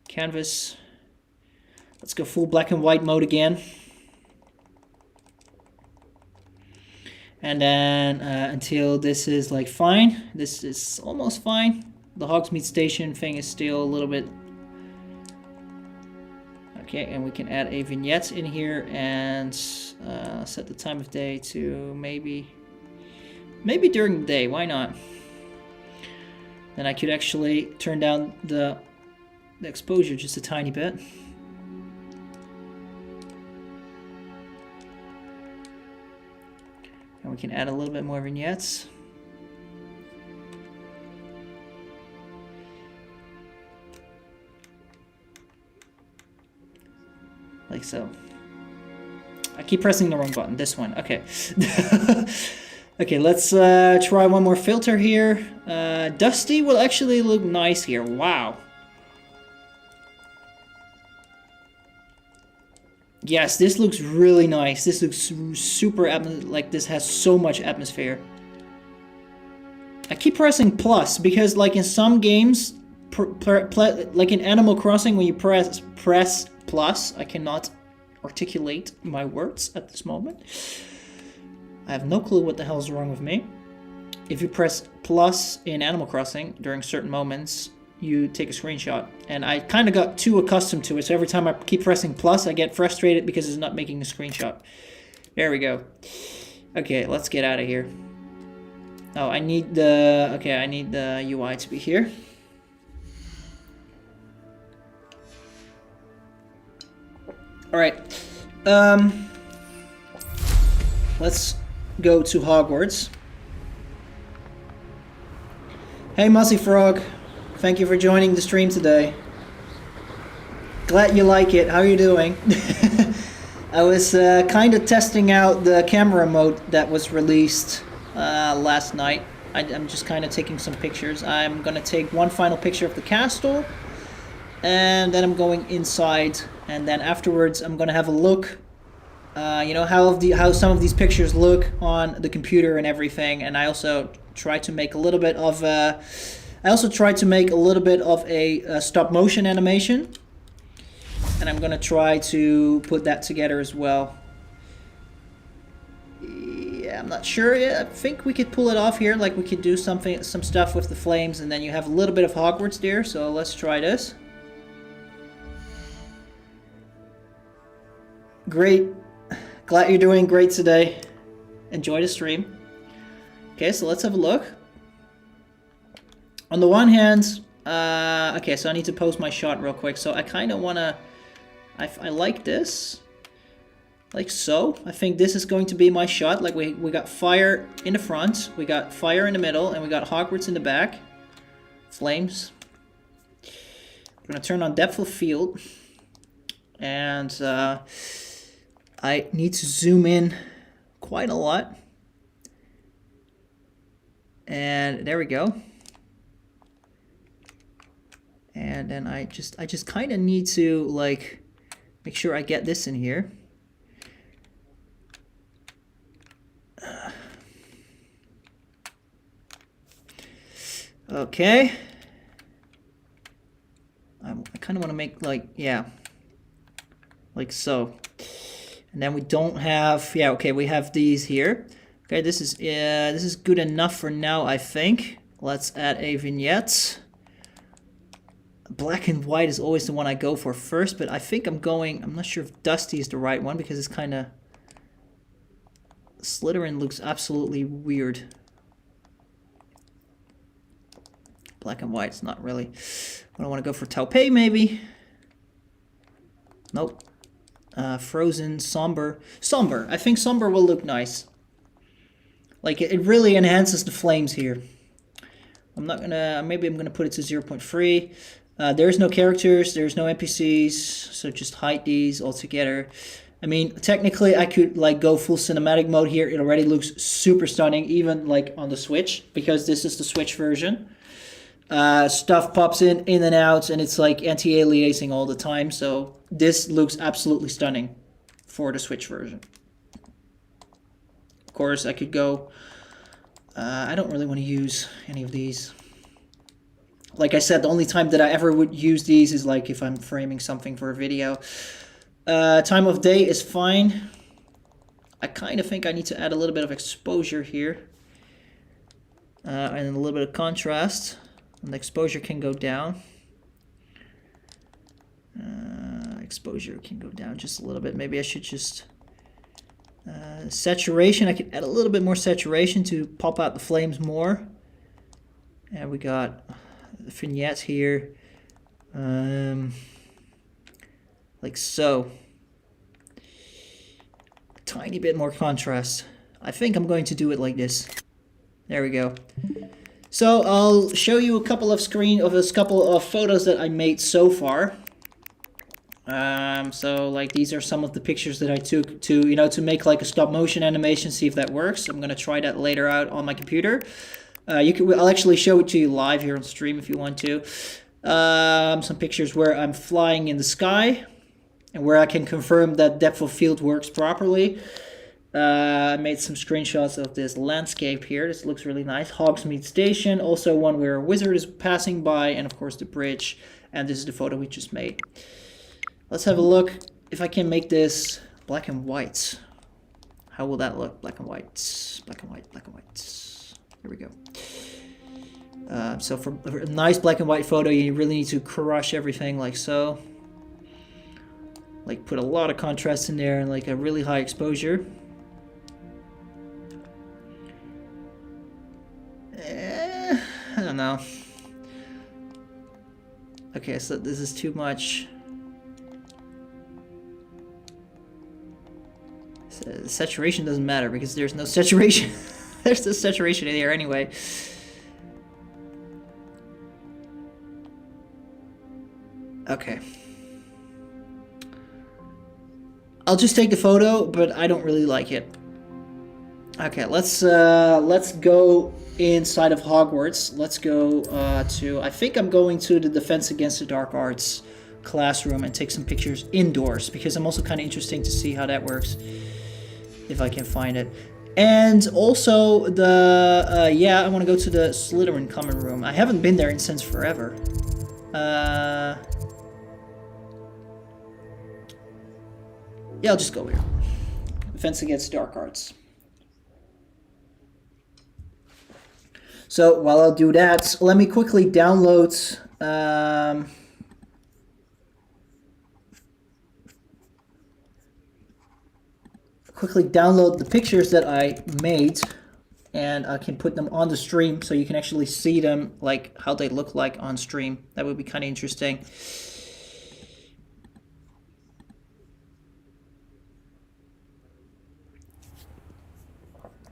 Canvas. Let's go full black and white mode again. And then until this is like fine. This is almost fine. The Hogsmeade Station thing is still a little bit... Okay, and we can add a vignette in here and set the time of day to maybe during the day. Why not? Then I could actually turn down the exposure just a tiny bit. And we can add a little bit more vignettes. Like so. I keep pressing the wrong button. This one. Okay. Okay, let's try one more filter here. Dusty will actually look nice here. Wow. Yes, this looks really nice. This looks super, like this has so much atmosphere. I keep pressing plus because like in some games, like in Animal Crossing, when you press plus, I cannot articulate my words at this moment. I have no clue what the hell is wrong with me. If you press plus in Animal Crossing during certain moments, you take a screenshot. And I kind of got too accustomed to it, so every time I keep pressing plus, I get frustrated because it's not making a screenshot. There we go. Okay, let's get out of here. Oh, I need the UI to be here. All right. Let's go to Hogwarts. Hey, Mussy Frog. Thank you for joining the stream today. Glad you like it. How are you doing? I was kind of testing out the camera mode that was released last night. I'm just kind of taking some pictures. I'm going to take one final picture of the castle. And then I'm going inside. And then afterwards, I'm going to have a look. You know, how some of these pictures look on the computer and everything. And I also try to make a little bit of a stop motion animation, and I'm gonna try to put that together as well. Yeah, I'm not sure yet. I think we could pull it off here, like we could do some stuff with the flames, and then you have a little bit of Hogwarts there. So let's try this. Great, glad you're doing great today. Enjoy the stream. Okay, so let's have a look. On the one hand, okay, so I need to post my shot real quick. So I kind of want to, I like this, like so. I think this is going to be my shot. Like we got fire in the front, we got fire in the middle, and we got Hogwarts in the back. Flames. I'm going to turn on depth of field. And I need to zoom in quite a lot. And there we go. And then I just kind of need to like make sure I get this in here. Okay. I kind of want to make like, yeah, like so. And then we don't have, yeah, okay, we have these here. Okay, this is good enough for now, I think. Let's add a vignette. Black and white is always the one I go for first, but I think I'm not sure if Dusty is the right one because it's kind of, Slytherin looks absolutely weird. Black and white's not really. I don't want to go for Taupe maybe. Nope. Frozen, somber. Somber. I think somber will look nice. Like it really enhances the flames here. I'm not gonna, maybe I'm gonna put it to 0.3. There's no characters, there's no NPCs, so just hide these altogether. I mean, technically I could like go full cinematic mode here. It already looks super stunning, even like on the Switch, because this is the Switch version. Stuff pops in and out, and it's like anti-aliasing all the time, so this looks absolutely stunning for the Switch version. Of course, I could go, I don't really want to use any of these. Like I said, the only time that I ever would use these is like if I'm framing something for a video. Time of day is fine. I kind of think I need to add a little bit of exposure here. And a little bit of contrast. And the exposure can go down. Exposure can go down just a little bit. Maybe I should just... saturation, I could add a little bit more saturation to pop out the flames more. And we got the vignettes here. Like so. A tiny bit more contrast. I think I'm going to do it like this. There we go. So I'll show you a couple of photos that I made so far. So like these are some of the pictures that I took to make like a stop motion animation, see if that works. I'm gonna try that later out on my computer. I'll actually show it to you live here on stream if you want to. Some pictures where I'm flying in the sky and where I can confirm that depth of field works properly. I made some screenshots of this landscape here. This looks really nice. Hogsmeade Station, also one where a wizard is passing by, and of course the bridge. And this is the photo we just made. Let's have a look if I can make this black and white. How will that look? Black and white, black and white, black and white. Here we go. So for a nice black and white photo, you really need to crush everything like so. Like put a lot of contrast in there and like a really high exposure. I don't know. Okay, so this is too much. So saturation doesn't matter because there's no saturation. There's no saturation in here anyway. Okay. I'll just take the photo, but I don't really like it. Okay, let's go inside of Hogwarts. Let's go to, I think I'm going to the Defense Against the Dark Arts classroom and take some pictures indoors because I'm also kind of interested to see how that works, if I can find it. And also the, yeah, I want to go to the Slytherin common room. I haven't been there since forever. Yeah, I'll just go here. Defense Against Dark Arts. So while I'll do that, let me quickly download the pictures that I made, and I can put them on the stream so you can actually see them, like how they look like on stream. That would be kind of interesting.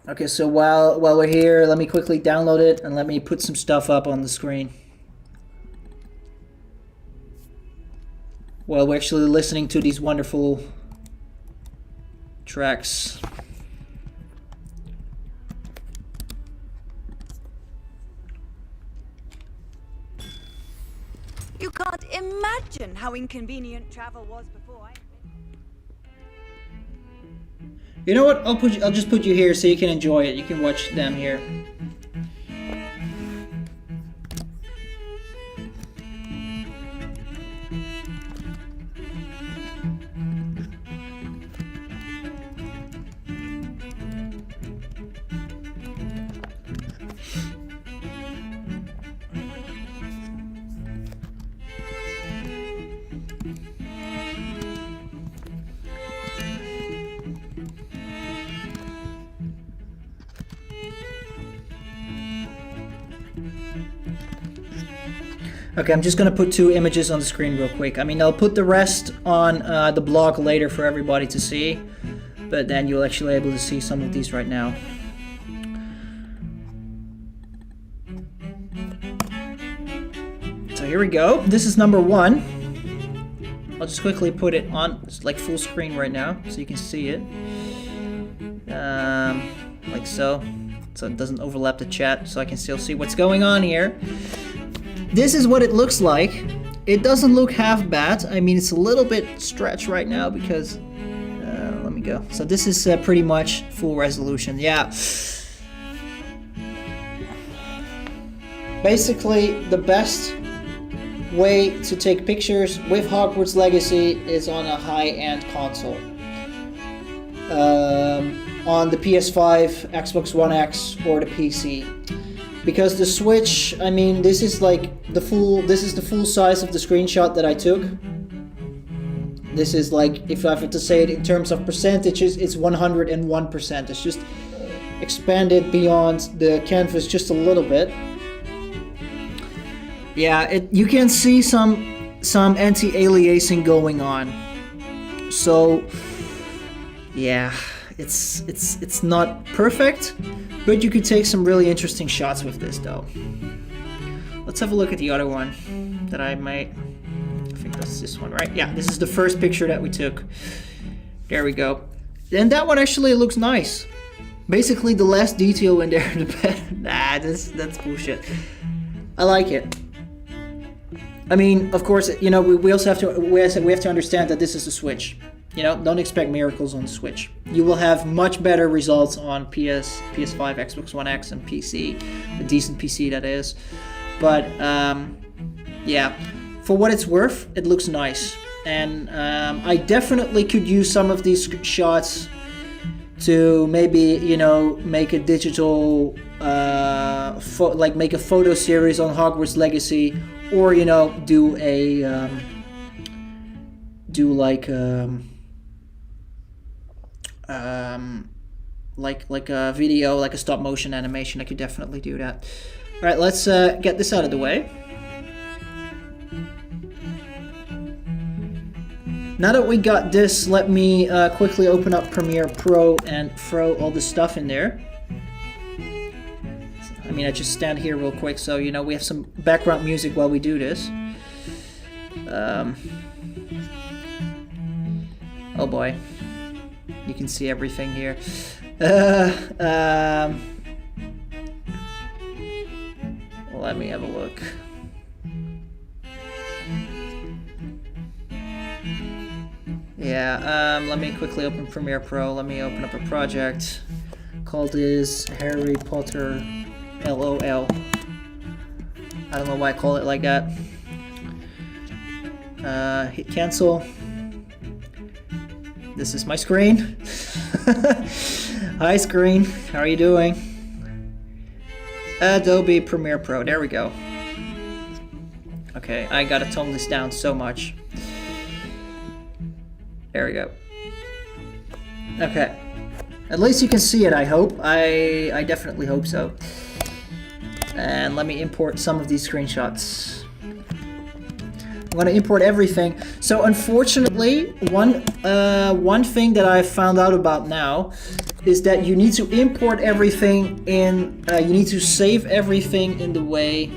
Okay, so while we're here, let me quickly download it and let me put some stuff up on the screen. While we're actually listening to these wonderful tracks. You can't imagine how inconvenient travel was before. You know what? I'll just put you here so you can enjoy it. You can watch them here. Okay, I'm just going to put 2 images on the screen real quick. I mean, I'll put the rest on the blog later for everybody to see, but then you'll actually be able to see some of these right now. here we go. This is number 1. I'll just quickly put it on like full screen right now so you can see it. Like so it doesn't overlap the chat, so I can still see what's going on here. This is what it looks like. It doesn't look half bad. I mean, it's a little bit stretched right now because let me go. So this is pretty much full resolution. Yeah. Basically, the best way to take pictures with Hogwarts Legacy is on a high-end console. On the PS5, Xbox One X, or the PC. Because the Switch, I mean, this is like the full size of the screenshot that I took. This is like, if I have to say it in terms of percentages, it's 101%. It's just expanded beyond the canvas just a little bit. Yeah, you can see some anti-aliasing going on. So yeah, it's not perfect, but you could take some really interesting shots with this though. Let's have a look at the other one that I made. I think that's this one, right? Yeah, this is the first picture that we took. There we go. And that one actually looks nice. Basically, the less detail in there, the better. Nah, that's bullshit. I like it. I mean, of course, you know, we also have to understand that this is a Switch. You know, don't expect miracles on the Switch. You will have much better results on PS5, Xbox One X, and PC. A decent PC, that is. But, yeah. For what it's worth, it looks nice. And I definitely could use some of these shots to maybe, you know, make a digital, make a photo series on Hogwarts Legacy. Or, you know, do a, like a video, like a stop motion animation. I could definitely do that. All right, let's get this out of the way. Now that we got this, let me quickly open up Premiere Pro and throw all the stuff in there. I mean, I just stand here real quick, so you know we have some background music while we do this. Oh boy, you can see everything here. Let me have a look. Yeah, let me quickly open Premiere Pro. Let me open up a project called this Harry Potter LOL. I don't know why I call it like that. Hit cancel. This is my screen. Hi screen, how are you doing? Adobe Premiere Pro, there we go. Okay, I gotta tone this down so much. There we go. Okay. At least you can see it, I hope. I definitely hope so. And let me import some of these screenshots. I'm gonna import everything. So unfortunately, one thing that I found out about now is that you need to import everything in, you need to save everything in the way.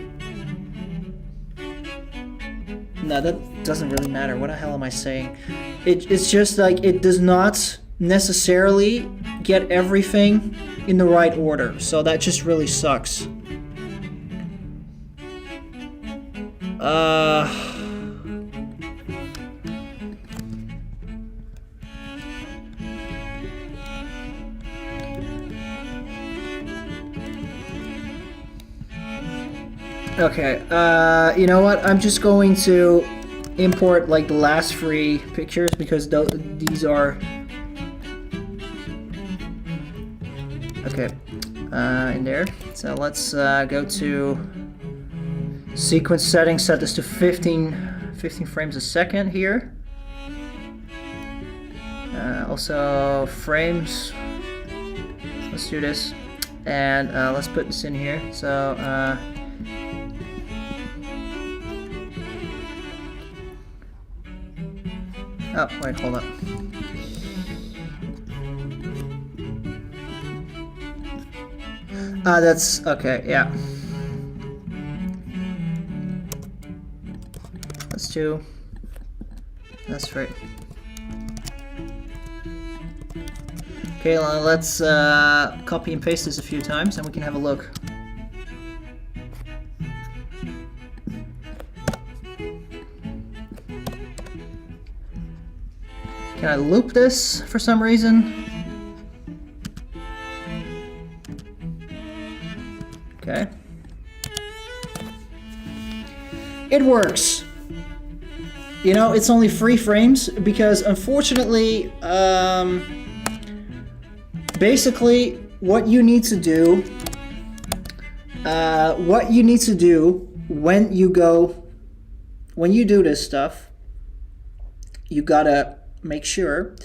No, that doesn't really matter. What the hell am I saying? It's just like it does not necessarily get everything in the right order. So that just really sucks. Okay, you know what? I'm just going to import like the last 3 pictures because these are... Okay, in there. So let's go to sequence settings, set this to 15 frames a second here. Also frames, let's do this. And let's put this in here. So, oh, wait, hold up. That's okay, yeah. 2. That's right. Okay, let's copy and paste this a few times and we can have a look. Can I loop this for some reason? Okay. It works. You know, it's only 3 frames because unfortunately, basically what you need to do when you do this stuff, you gotta make sure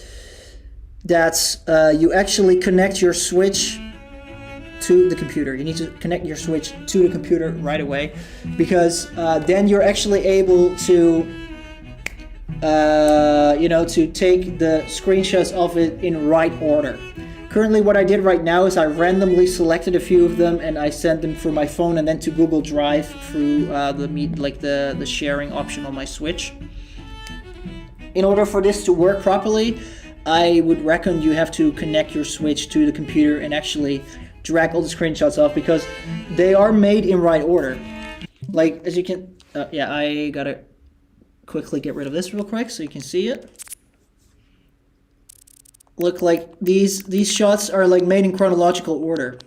that you actually connect your switch to the computer. You need to connect your switch to the computer right away, because then you're actually able to to take the screenshots of it in right order. Currently what I did right now is I randomly selected a few of them and I sent them through my phone and then to Google Drive through the sharing option on my Switch. In order for this to work properly, I would reckon you have to connect your Switch to the computer and actually drag all the screenshots off, because they are made in right order. Like, as you can... yeah, I gotta quickly get rid of this real quick so you can see it. Look, like, these shots are like made in chronological order.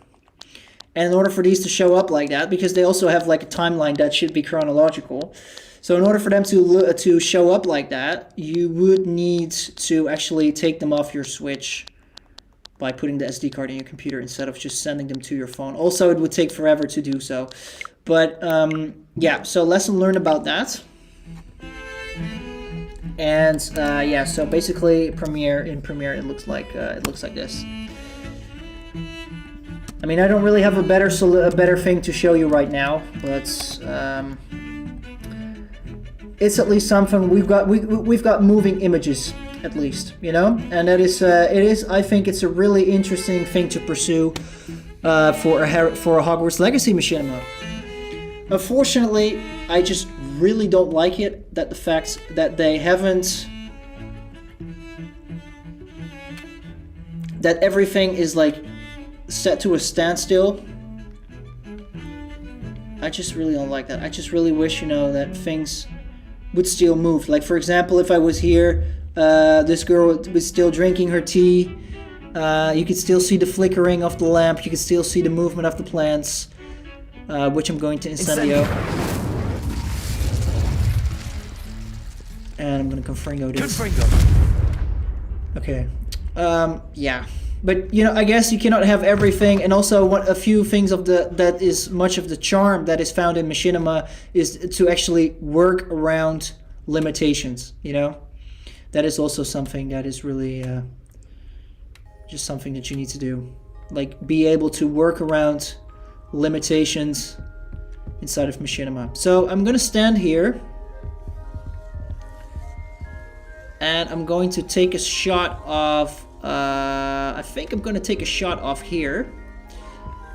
And in order for these to show up like that, because they also have like a timeline that should be chronological, so in order for them to show up like that, you would need to actually take them off your Switch by putting the SD card in your computer instead of just sending them to your phone. Also, it would take forever to do so. But yeah, so lesson learned about that. And yeah, so basically in Premiere it looks like this. I mean, I don't really have a better thing to show you right now, but it's at least something. We've got moving images, at least, you know, and that is I think it's a really interesting thing to pursue for a Hogwarts Legacy machinima. Unfortunately, I just really don't like it that the fact that they haven't, that everything is like set to a standstill. I just really don't like that. I just really wish, you know, that things would still move. Like, for example, if I was here, this girl was still drinking her tea. You could still see the flickering of the lamp. You could still see the movement of the plants, which I'm going to incendio. And I'm going to confringo this. Okay. Yeah. But, you know, I guess you cannot have everything, and also a few things of that is much of the charm that is found in machinima is to actually work around limitations, you know? That is also something that is really just something that you need to do. Like, be able to work around limitations inside of machinima. So I'm going to stand here, and I'm going to take a shot of... I think I'm going to take a shot off here.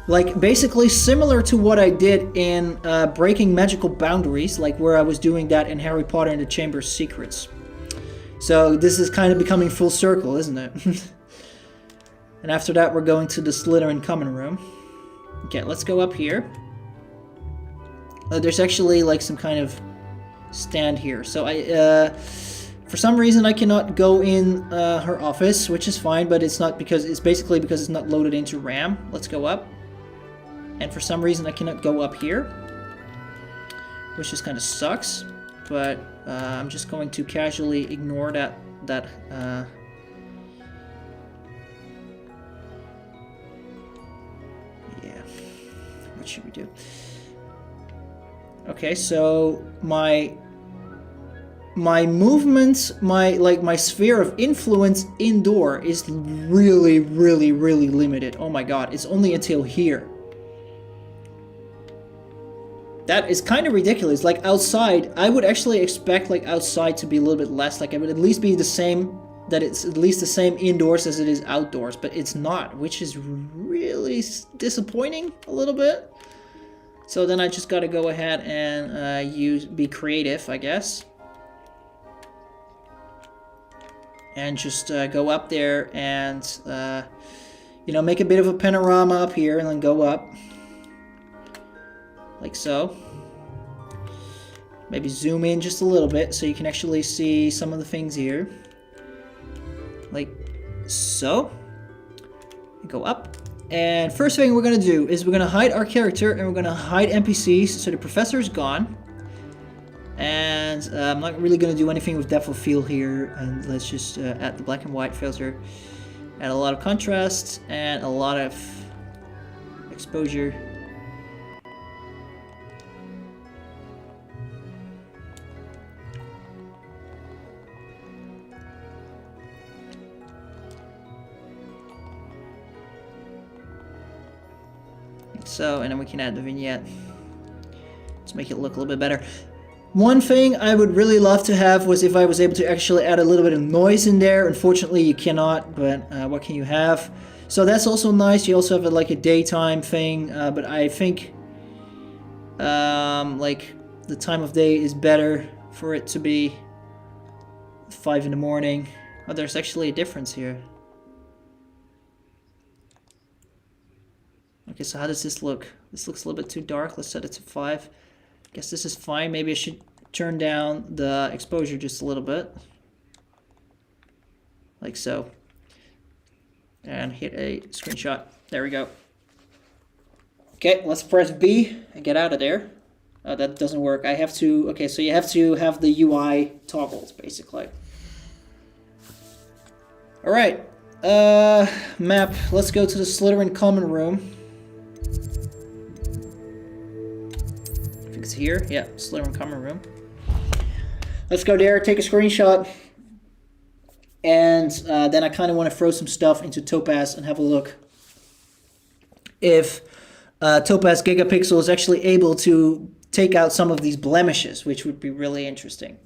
Like, basically similar to what I did in Breaking Magical Boundaries, like where I was doing that in Harry Potter and the Chamber of Secrets. So this is kind of becoming full circle, isn't it? And after that, we're going to the Slytherin common room. Okay, let's go up here. There's actually like some kind of stand here. So for some reason I cannot go in her office, which is fine, but it's not because it's basically because it's not loaded into RAM. Let's go up. And for some reason I cannot go up here, which just kind of sucks. But I'm just going to casually ignore that. Yeah. What should we do? Okay, so my movement, my sphere of influence indoor is really, really, really limited. Oh my god, it's only until here. That is kind of ridiculous. Like, outside, I would actually expect like outside to be a little bit less. Like, it would at least be the same, that it's at least the same indoors as it is outdoors, but it's not, which is really disappointing a little bit. So then I just gotta go ahead and be creative, I guess. and just go up there and you know, make a bit of a panorama up here and then go up like so. Maybe zoom in just a little bit so you can actually see some of the things here. Like so. Go up. And first thing we're going to do is we're going to hide our character and we're going to hide NPCs so the professor is gone. And I'm not really going to do anything with depth of field here. And let's just add the black and white filter. Add a lot of contrast and a lot of exposure. So, and then we can add the vignette. Let's make it look a little bit better. One thing I would really love to have was if I was able to actually add a little bit of noise in there. Unfortunately, you cannot, but what can you have? So that's also nice. You also have like a daytime thing, but I think like the time of day is better for it to be 5 in the morning. Oh, there's actually a difference here. Okay, so how does this look? This looks a little bit too dark. Let's set it to 5. Guess this is fine. Maybe I should turn down the exposure just a little bit. Like so. And hit a screenshot. There we go. Okay, let's press B and get out of there. That doesn't work. I have to... Okay, so you have to have the UI toggled, basically. Alright. Map. Let's go to the Slytherin common room. It's here. Yeah, Slytherin common room. Let's go there, take a screenshot. And then I kind of want to throw some stuff into Topaz and have a look if Topaz Gigapixel is actually able to take out some of these blemishes, which would be really interesting.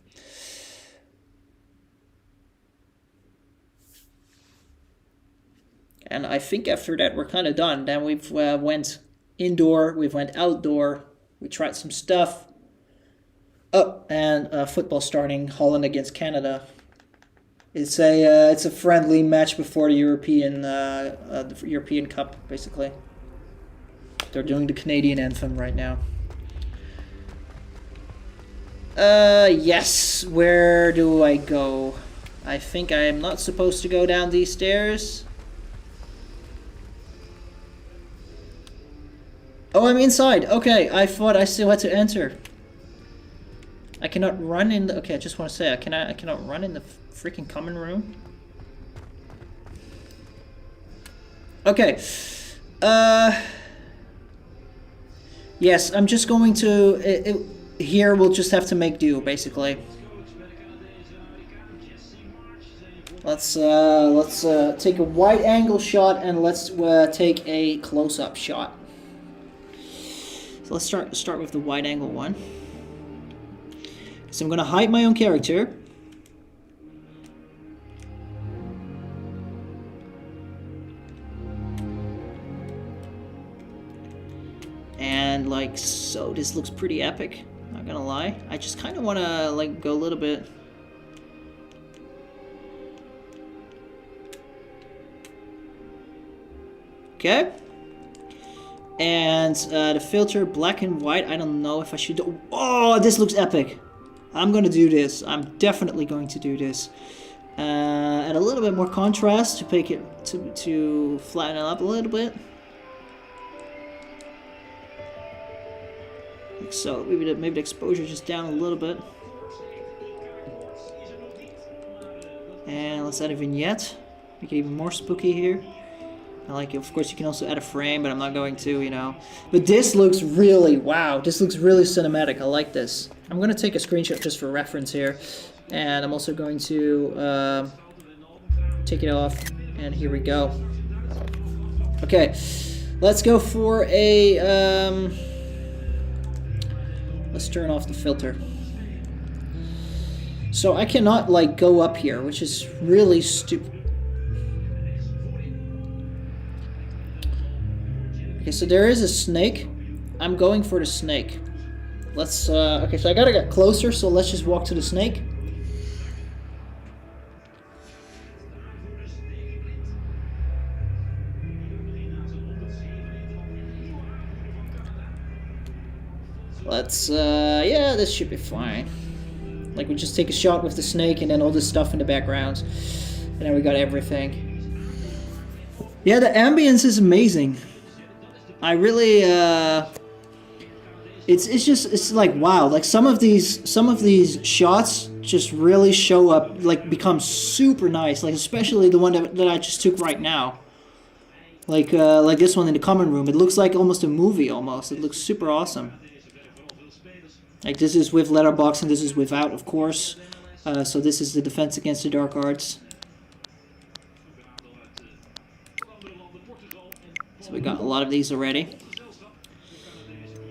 And I think after that we're kind of done. Then we've went indoor, we've went outdoor. We tried some stuff. Oh, and football starting, Holland against Canada. It's a friendly match before the European Cup, basically. They're doing the Canadian anthem right now. Yes. Where do I go? I think I am not supposed to go down these stairs. Oh, I'm inside. Okay, I thought I still had to enter. I cannot run in the... Okay, I just want to say, I cannot run in the freaking common room. Okay. Yes, I'm just going to... here, we'll just have to make do, basically. Let's take a wide angle shot and let's take a close-up shot. So let's start with the wide angle one. So I'm gonna hide my own character. And like so, this looks pretty epic, not gonna lie. I just kind of want to like go a little bit. Okay. And the filter, black and white, I don't know if I should do... Oh, this looks epic. I'm going to do this. I'm definitely going to do this. Add a little bit more contrast to make it, to flatten it up a little bit. Like so, maybe the exposure just down a little bit. And let's add a vignette. Make it even more spooky here. I like it. Of course, you can also add a frame, but I'm not going to, you know. But this looks really, wow, this looks really cinematic. I like this. I'm going to take a screenshot just for reference here. And I'm also going to take it off. And here we go. Okay, let's go for a... let's turn off the filter. So I cannot, like, go up here, which is really stupid. Okay, so there is a snake. I'm going for the snake. Let's, okay, so I gotta get closer, so let's just walk to the snake. Let's, yeah, this should be fine. Like, we just take a shot with the snake and then all this stuff in the background. And then we got everything. Yeah, the ambience is amazing. I really, it's like, wow. Like, some of these shots just really show up, like, become super nice. Like, especially the one that I just took right now. Like this one in the common room. It looks like almost a movie, almost. It looks super awesome. Like, this is with letterbox and this is without, of course. So this is the Defense Against the Dark Arts. So we got a lot of these already.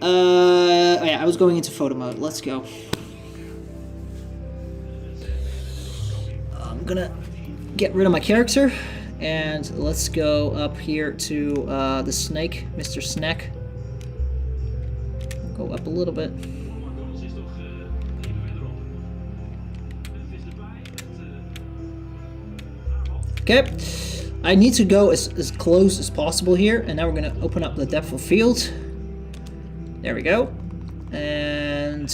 Oh yeah, I was going into photo mode. Let's go. I'm gonna get rid of my character. And let's go up here to the snake, Mr. Snack. Go up a little bit. Okay, I need to go as close as possible here, and now we're gonna open up the depth of field. There we go. And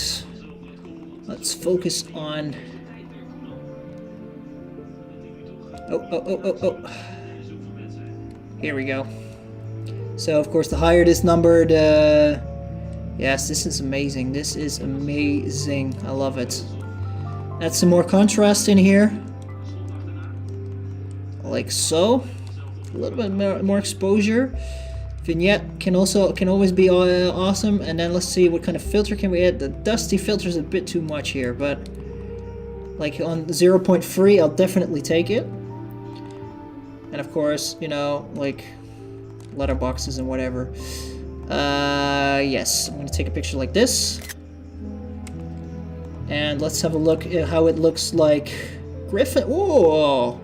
let's focus on... Oh. Here we go. So, of course, the higher this number, the... Yes, this is amazing. This is amazing. I love it. Add some more contrast in here. Like so. A little bit more exposure. Vignette can always be awesome. And then let's see what kind of filter can we add. The dusty filter is a bit too much here, but like on 0.3 I'll definitely take it. And of course, you know, like letterboxes and whatever. Yes, I'm gonna take a picture like this. And let's have a look at how it looks like Griffin. Whoa!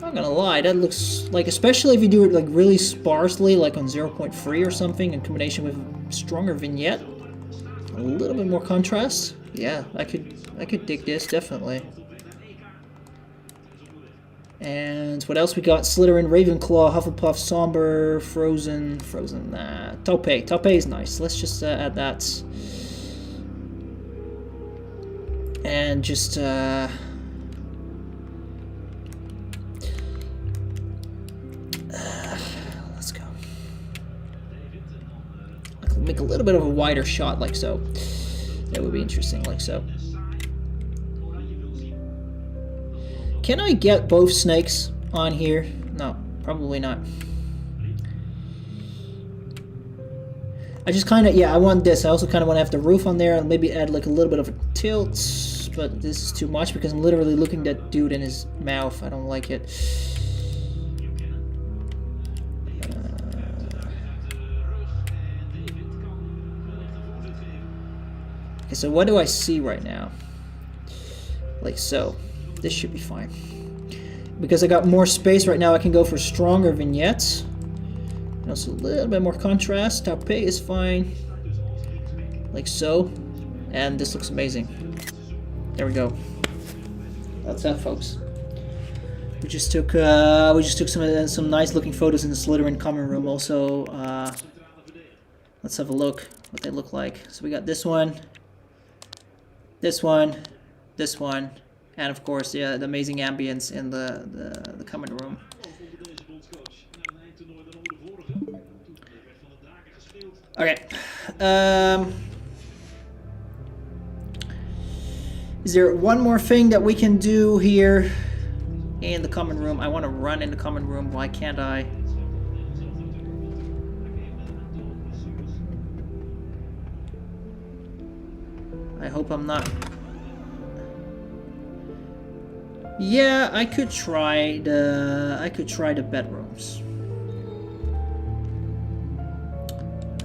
Not gonna lie, that looks like, especially if you do it like really sparsely, like on 0.3 or something, in combination with a stronger vignette, a little bit more contrast. Yeah, I could dig this definitely. And what else we got? Slytherin, Ravenclaw, Hufflepuff, Somber, Frozen. Taupe. Taupe is nice. Let's just add that. And just let's go. Make a little bit of a wider shot, like so. That would be interesting, like so. Can I get both snakes on here? No, probably not. I just kind of, yeah, I want this. I also kind of want to have the roof on there and maybe add like a little bit of a tilt. But this is too much because I'm literally looking at that dude in his mouth. I don't like it. Okay, so what do I see right now? Like so. This should be fine. Because I got more space right now, I can go for stronger vignettes. And also a little bit more contrast. Taupe is fine. Like so. And this looks amazing. There we go. That's that, folks. We just took some nice looking photos in the Slytherin common room. Also, let's have a look what they look like. So we got this one, this one, this one, and of course, yeah, the amazing ambience in the common room. Okay. Is there one more thing that we can do here in the common room? I want to run in the common room. Why can't I? I hope I'm not. Yeah, I could try the bedrooms.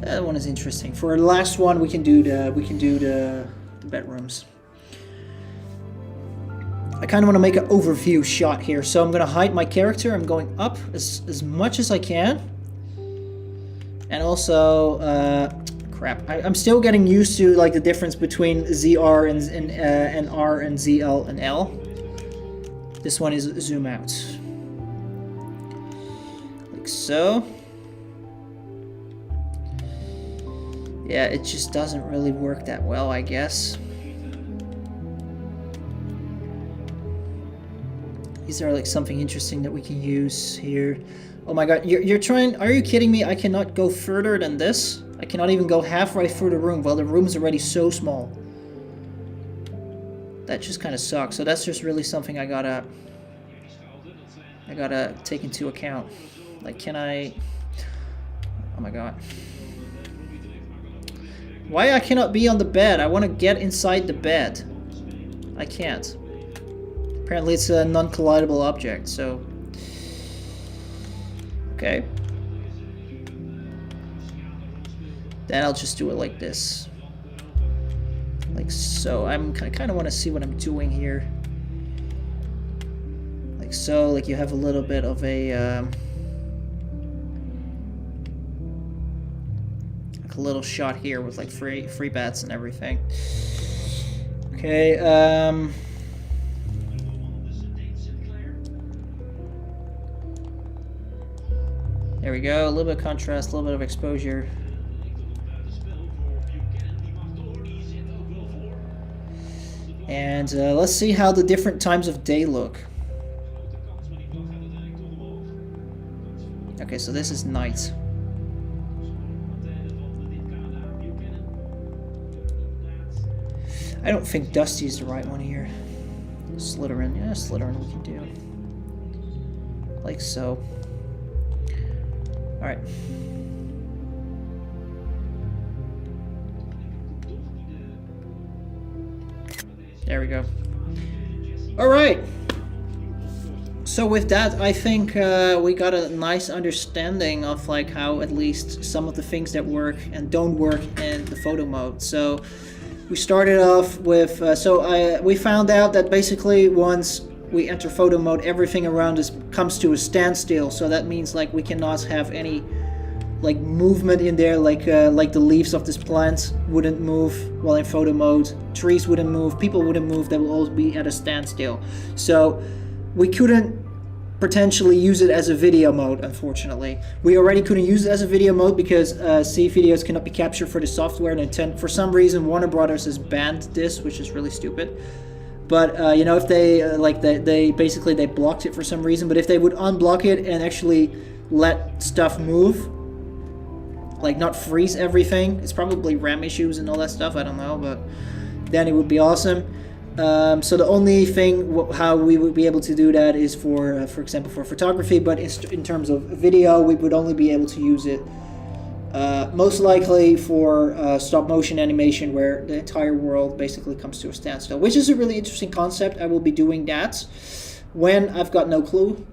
That one is interesting. For the last one, we can do the bedrooms. I kind of want to make an overview shot here, so I'm going to hide my character. I'm going up as much as I can. And also, crap. I'm still getting used to like the difference between ZR and R and ZL and L. This one is zoom out. Like so. Yeah, it just doesn't really work that well, I guess. Is there like something interesting that we can use here? Oh my god, you're trying, are you kidding me? I cannot go further than this. I cannot even go halfway through the room. Well, the room is already so small. That just kind of sucks. So that's just really something I gotta take into account. Like, can I... Oh my god. Why I cannot be on the bed? I want to get inside the bed. I can't. Apparently it's a non-collidable object, so... Okay. Then I'll just do it like this. Like so. I kind of want to see what I'm doing here. Like so, like you have a little bit of a... like a little shot here with like free bats and everything. Okay, there we go, a little bit of contrast, a little bit of exposure. And let's see how the different times of day look. Okay, so this is night. I don't think Dusty is the right one here. Slytherin, yeah, Slytherin we can do. Like so. Alright. There we go. Alright. So with that, I think we got a nice understanding of like how at least some of the things that work and don't work in the photo mode. So we started off with, we found out that basically once we enter photo mode, everything around us comes to a standstill. So that means like we cannot have any like movement in there, like the leaves of this plant wouldn't move while in photo mode. Trees wouldn't move, people wouldn't move, they will all be at a standstill. So we couldn't potentially use it as a video mode, unfortunately. We already couldn't use it as a video mode because C videos cannot be captured for the software, and for some reason Warner Brothers has banned this, which is really stupid. But you know, if they they basically blocked it for some reason, but if they would unblock it and actually let stuff move, like not freeze everything, it's probably RAM issues and all that stuff, I don't know, but then it would be awesome. So the only thing how we would be able to do that is for example for photography, but in terms of video we would only be able to use it most likely for stop motion animation, where the entire world basically comes to a standstill, which is a really interesting concept. I will be doing that when, I've got no clue,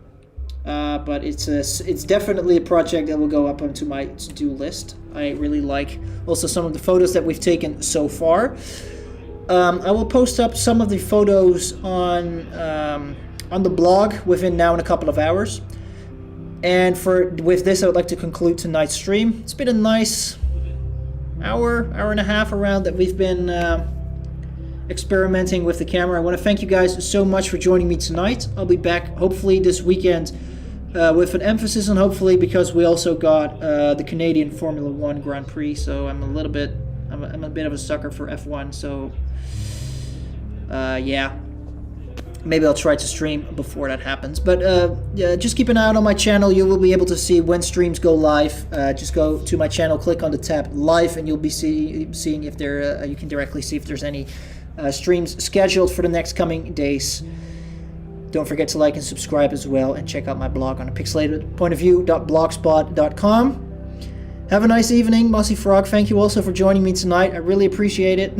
but it's definitely a project that will go up onto my to-do list. I really like also some of the photos that we've taken so far. I will post up some of the photos on the blog within now and a couple of hours. And with this, I would like to conclude tonight's stream. It's been a nice hour and a half around that we've been experimenting with the camera. I want to thank you guys so much for joining me tonight. I'll be back hopefully this weekend with an emphasis on hopefully, because we also got the Canadian Formula 1 Grand Prix. So I'm a bit of a sucker for F1. So yeah, maybe I'll try to stream before that happens. But yeah, just keep an eye out on my channel. You will be able to see when streams go live. Just go to my channel, click on the tab live, and you'll be seeing if there you can directly see if there's any streams scheduled for the next coming days. Don't forget to like and subscribe as well, and check out my blog on pixelatedpointofview.blogspot.com. Have a nice evening, Mossy Frog. Thank you also for joining me tonight. I really appreciate it.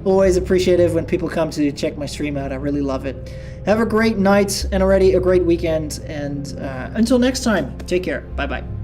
Always appreciative when people come to check my stream out. I really love it. Have a great night and already a great weekend. And until next time, take care. Bye-bye.